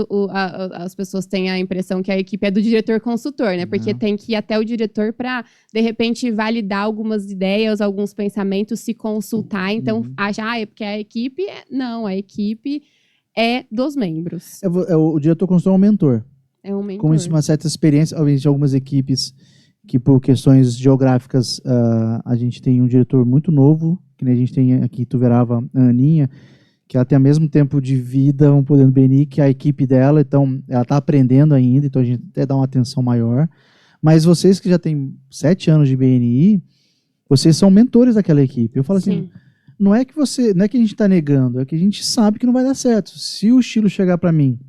as pessoas têm a impressão que a equipe é do diretor consultor, né? Porque tem que ir até o diretor para, de repente, validar algumas ideias, alguns pensamentos, se consultar. Então, achar, é porque a equipe... Não, a equipe é dos membros. O diretor consultor é um mentor. É um mentor. Com uma certa experiência, obviamente, algumas equipes que por questões geográficas a gente tem um diretor muito novo, que nem a gente tem aqui em Ituverava, a Aninha, que ela tem o mesmo tempo de vida, vamos poder no BNI, que a equipe dela, então ela está aprendendo ainda, então a gente até dá uma atenção maior. Mas vocês que já têm 7 anos de BNI, vocês são mentores daquela equipe. Eu falo assim, não é que a gente está negando, é que a gente sabe que não vai dar certo. Se o estilo chegar para mim,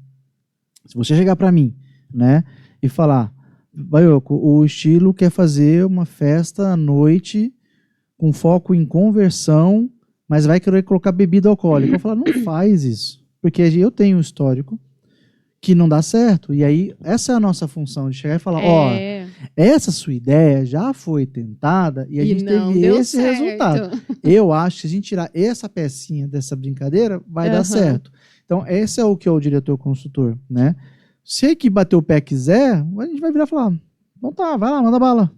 se você chegar para mim, né, e falar, Baioco, o estilo quer fazer uma festa à noite com foco em conversão, mas vai querer colocar bebida alcoólica. Eu falo, não faz isso. Porque eu tenho um histórico que não dá certo. E aí, essa é a nossa função, de chegar e falar, ó, essa sua ideia já foi tentada e a gente teve esse resultado. Eu acho que se a gente tirar essa pecinha dessa brincadeira, vai dar certo. Então, esse é o que é o diretor consultor, né? Se a equipe bater o pé e quiser, a gente vai virar e falar, então tá, vai lá, manda bala.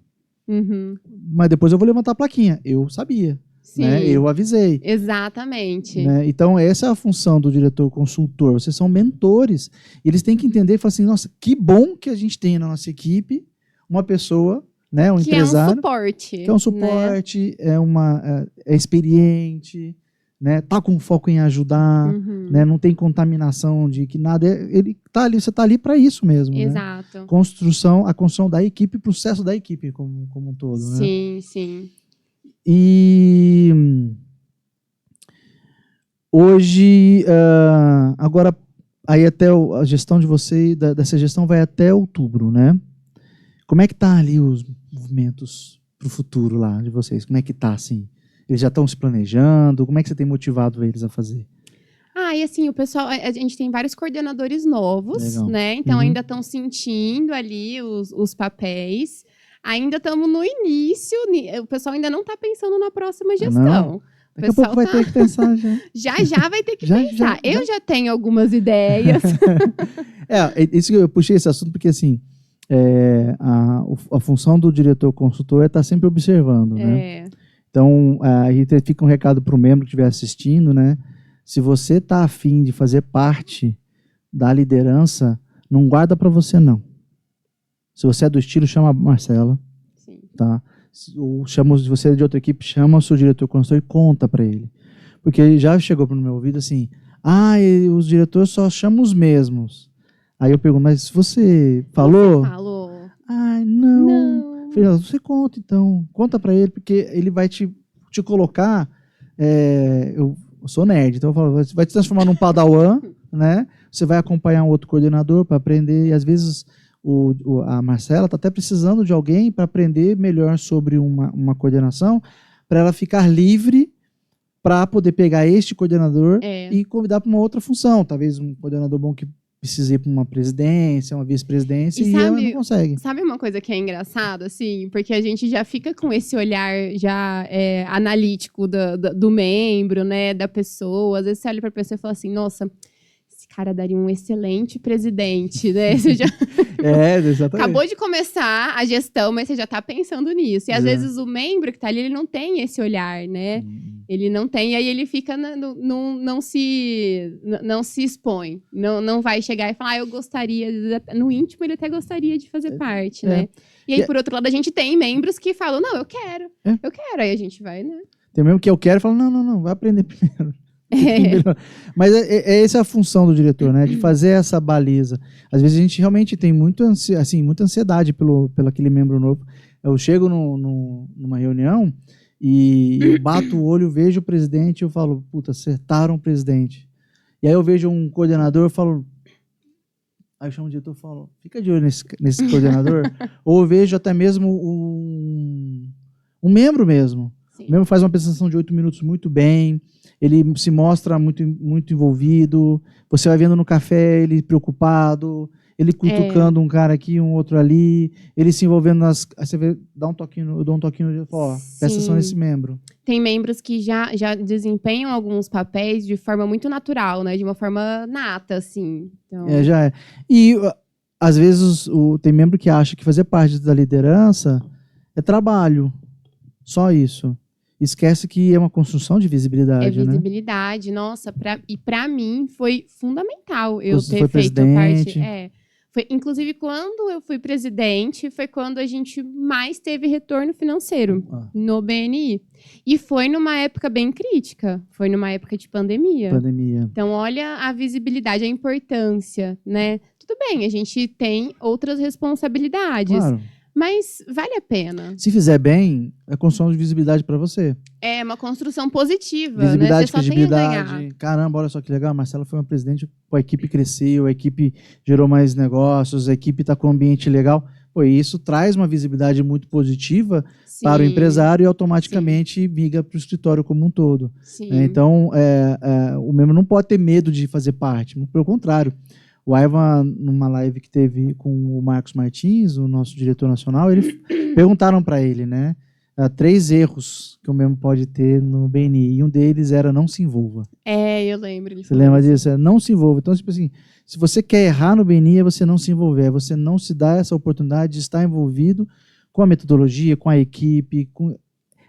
Mas depois eu vou levantar a plaquinha. Eu sabia. Né? Eu avisei. Exatamente. Né? Então, essa é a função do diretor consultor. Vocês são mentores. E eles têm que entender e falar assim, nossa, que bom que a gente tem na nossa equipe uma pessoa, né, um empresário. É um suporte. Que é um suporte, né? É experiente, né? Tá com foco em ajudar, né? Não tem contaminação de que nada. Ele tá ali, você tá ali para isso mesmo. Exato. Né? A construção da equipe, processo da equipe como um todo. Sim, né? sim. E hoje, agora, aí até a gestão de você, dessa gestão vai até outubro, né? Como é que tá ali os movimentos para o futuro lá de vocês? Como é que tá, assim? Eles já estão se planejando? Como é que você tem motivado eles a fazer? E assim, o pessoal, a gente tem vários coordenadores novos, Legal. né? Então ainda estão sentindo ali os papéis. Ainda estamos no início, o pessoal ainda não está pensando na próxima gestão. Daqui a pouco vai ter que pensar já. Já vai ter que pensar. Eu já tenho algumas ideias. Isso que eu puxei esse assunto porque, assim, a função do diretor consultor é estar sempre observando, né? Então, aí fica um recado para o membro que estiver assistindo, né? Se você está afim de fazer parte da liderança, não guarda para você, não. Se você é do estilo, chama a Marcela. Sim. Tá? Se você é de outra equipe, chama o seu diretor consultor e conta para ele. Porque já chegou no meu ouvido assim, os diretores só chamam os mesmos. Aí eu pergunto, mas você falou? Você falou. Não. Falei, você conta então. Conta para ele, porque ele vai te colocar... eu sou nerd, então eu falo, vai te transformar num padawan, né? Você vai acompanhar um outro coordenador para aprender, e às vezes... a Marcela está até precisando de alguém para aprender melhor sobre uma coordenação, para ela ficar livre para poder pegar este coordenador e convidar para uma outra função. Talvez um coordenador bom que precise ir para uma presidência, uma vice-presidência, e ela não consegue. Sabe uma coisa que é engraçada, assim? Porque a gente já fica com esse olhar já analítico do membro, né, da pessoa. Às vezes você olha para a pessoa e fala assim, nossa... cara daria um excelente presidente, né? Você já exatamente. Acabou de começar a gestão, mas você já está pensando nisso. E às vezes o membro que está ali, ele não tem esse olhar, né? Ele não tem, e aí ele fica, não se expõe. Não vai chegar e falar, eu gostaria, no íntimo ele até gostaria de fazer parte, né? E aí, por outro lado, a gente tem membros que falam, não, eu quero, aí a gente vai, né? Tem mesmo que eu quero e fala, não, vai aprender primeiro. Mas essa é a função do diretor, né? De fazer essa baliza. Às vezes a gente realmente tem muita ansiedade pelo aquele membro novo. Eu chego numa reunião e eu bato o olho, vejo o presidente e eu falo, puta, acertaram o presidente. E aí eu vejo um coordenador e falo... Aí eu chamo o diretor e falo, fica de olho nesse coordenador. Ou eu vejo até mesmo um membro mesmo. Sim. O membro faz uma apresentação de 8 minutos muito bem. Ele se mostra muito, muito envolvido. Você vai vendo no café ele preocupado, ele cutucando um cara aqui, um outro ali, ele se envolvendo você vê, eu dou um toquinho, presta atenção nesse membro. Tem membros que já desempenham alguns papéis de forma muito natural, né? De uma forma nata, assim. Então... já é. E, às vezes, tem membro que acha que fazer parte da liderança é trabalho. Só isso. Esquece que é uma construção de visibilidade, né? Visibilidade, nossa. Pra mim, foi fundamental eu Você ter foi feito presidente. parte... inclusive, quando eu fui presidente, foi quando a gente mais teve retorno financeiro no BNI. E foi numa época bem crítica. Foi numa época de pandemia. Então, olha a visibilidade, a importância, né? Tudo bem, a gente tem outras responsabilidades. Claro. Mas vale a pena. Se fizer bem, é construção de visibilidade para você. É uma construção positiva, visibilidade, né? Você só tem a ganhar. Caramba, olha só que legal. A Marcela foi uma presidente, a equipe cresceu, a equipe gerou mais negócios, a equipe está com um ambiente legal. Pô, e isso traz uma visibilidade muito positiva para o Sim, empresário e automaticamente migra para o escritório como um todo. sim. Então, o membro não pode ter medo de fazer parte, pelo contrário. O Ivan, numa live que teve com o Marcos Martins, o nosso diretor nacional, perguntaram para ele, né, 3 erros que o membro pode ter no BNI, e um deles era não se envolva. Eu lembro. Você lembra disso? Não se envolva. Então, tipo assim, se você quer errar no BNI, é você não se envolver, é você não se dar essa oportunidade de estar envolvido com a metodologia, com a equipe,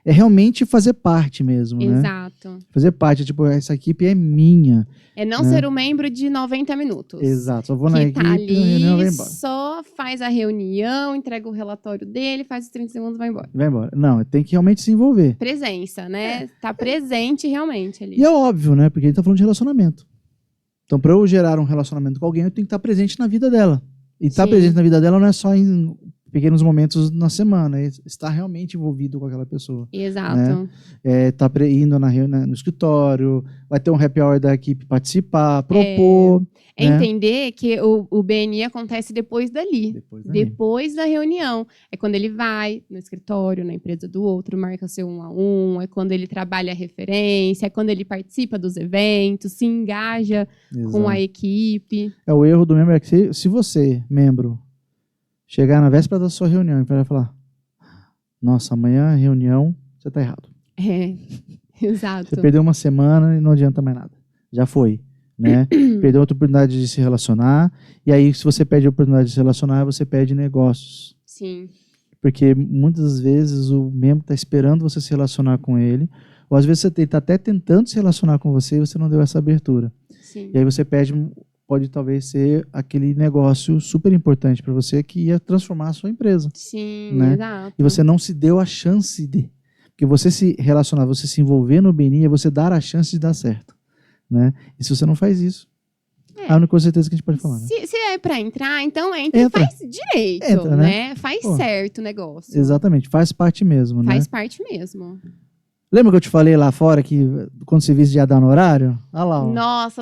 é realmente fazer parte mesmo, né? Exato. Fazer parte, tipo, essa equipe é minha. É não ser um membro de 90 minutos. Exato, só vou na equipe, tá a reunião vai ali, embora. só faz a reunião, entrega o relatório dele, faz os 30 segundos e vai embora. Vai embora. Não, tem que realmente se envolver. Presença, né? Tá presente realmente ali. E é óbvio, né? Porque ele tá falando de relacionamento. Então, para eu gerar um relacionamento com alguém, eu tenho que estar presente na vida dela. E estar presente na vida dela não é só em pequenos momentos na semana, é estar realmente envolvido com aquela pessoa. Exato. Né? Tá indo no escritório, vai ter um happy hour da equipe participar, propor. É né? entender que o BNI acontece depois dali. Depois da reunião. É quando ele vai no escritório, na empresa do outro, marca seu 1 a 1, é quando ele trabalha a referência, é quando ele participa dos eventos, se engaja com a equipe. O erro do membro é que se você, membro, chegar na véspera da sua reunião e vai falar, nossa, amanhã a reunião, você tá errado. Exato. Você perdeu uma semana e não adianta mais nada. Já foi. Né? Perdeu a oportunidade de se relacionar, e aí se você perde a oportunidade de se relacionar, você perde negócios. Sim. Porque muitas vezes o membro está esperando você se relacionar com ele, ou às vezes você está até tentando se relacionar com você e você não deu essa abertura. Sim. E aí você pode talvez ser aquele negócio super importante para você que ia transformar a sua empresa. Sim, né? Exato. E você não se deu a chance de. Porque você se relacionar, você se envolver no BNI, é você dar a chance de dar certo. Né? E se você não faz isso, a única certeza que a gente pode falar. Né? Se é para entrar, então entra e faz direito, né? Faz certo o negócio. Exatamente, faz parte mesmo. Faz né? parte mesmo. Lembra que eu te falei lá fora que quando você visse já dá no horário? Olha lá. Ó. Nossa,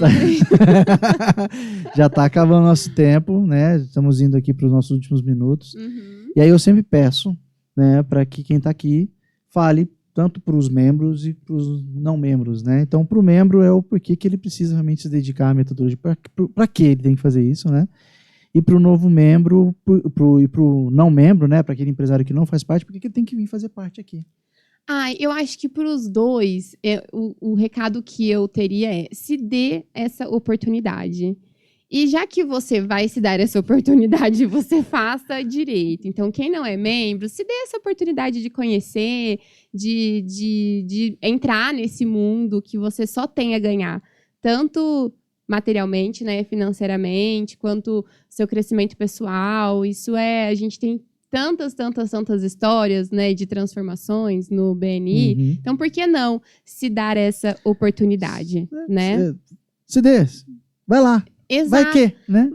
já está acabando nosso tempo, né? Estamos indo aqui para os nossos últimos minutos. Uhum. E aí eu sempre peço, né, para que quem está aqui fale tanto para os membros e para os não membros, né? Então, para o membro é o porquê que ele precisa realmente se dedicar à metodologia, para que ele tem que fazer isso, né? E para o novo membro, e para o não membro, né? Para aquele empresário que não faz parte, por que ele tem que vir fazer parte aqui? Eu acho que para os dois, o recado que eu teria é: se dê essa oportunidade. E já que você vai se dar essa oportunidade, você faça direito. Então, quem não é membro, se dê essa oportunidade de conhecer, de entrar nesse mundo que você só tem a ganhar. Tanto materialmente, né, financeiramente, quanto seu crescimento pessoal. A gente tem tantas histórias, né, de transformações no BNI. Uhum. Então, por que não se dar essa oportunidade, né? Se dê. Vai lá. Exato. Vai que, né?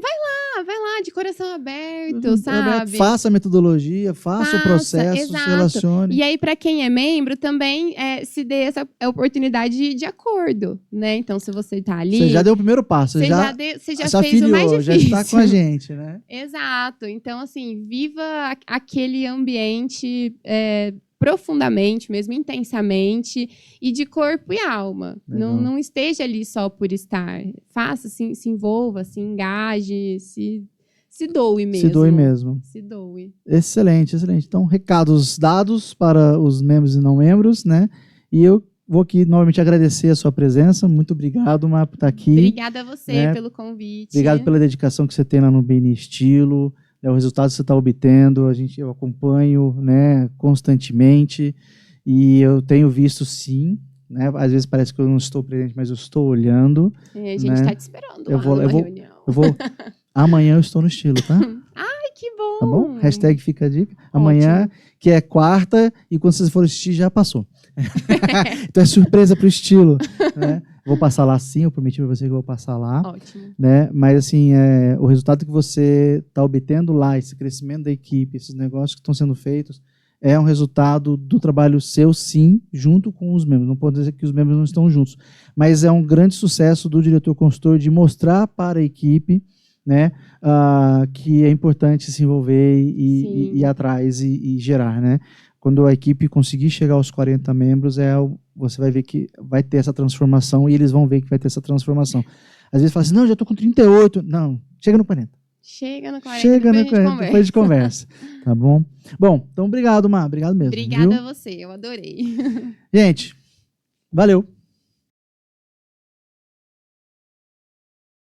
Vai lá, de coração aberto, sabe? Faça a metodologia, faça o processo, exato. se relacione. E aí, para quem é membro, também se dê essa oportunidade de acordo, né? Então, se você tá ali... Você já deu o primeiro passo. Você já fez o mais difícil. Já está com a gente, né? Exato. Então, assim, viva aquele ambiente... profundamente, mesmo intensamente, e de corpo e alma. Não esteja ali só por estar. Faça, se envolva, se engaje, se doe mesmo. Se doe mesmo. Se doe. Excelente. Então, recados dados para os membros e não membros, né? E eu vou aqui novamente agradecer a sua presença. Muito obrigado, Mar, por estar aqui. Obrigada a você pelo convite. Obrigado pela dedicação que você tem lá no BNI Estilo. O resultado que você está obtendo, eu acompanho, né, constantemente, e eu tenho visto sim, né, às vezes parece que eu não estou presente, mas eu estou olhando. A gente está te esperando lá numa reunião. Amanhã eu estou no Estilo, tá? Ai, que bom! Tá bom? Hashtag fica a dica. Amanhã, ótimo. Que é quarta, e quando vocês forem assistir, já passou. Então é surpresa pro Estilo, né? Vou passar lá sim, eu prometi para você que eu vou passar lá. Ótimo. Né? Mas assim, o resultado que você está obtendo lá, esse crescimento da equipe, esses negócios que estão sendo feitos, é um resultado do trabalho seu, sim, junto com os membros. Não pode dizer que os membros não estão juntos. Mas é um grande sucesso do diretor consultor de mostrar para a equipe, né? Que é importante se envolver e ir atrás e gerar, né? Quando a equipe conseguir chegar aos 40 membros, você vai ver que vai ter essa transformação e eles vão ver que vai ter essa transformação. Às vezes fala assim, não, já estou com 38. Não, chega no 40. Chega no 40, Chega depois no 40, depois a gente conversa. Tá bom? Bom, então obrigado, Mar. Obrigado mesmo. Obrigada viu? a você, eu adorei. Gente, valeu.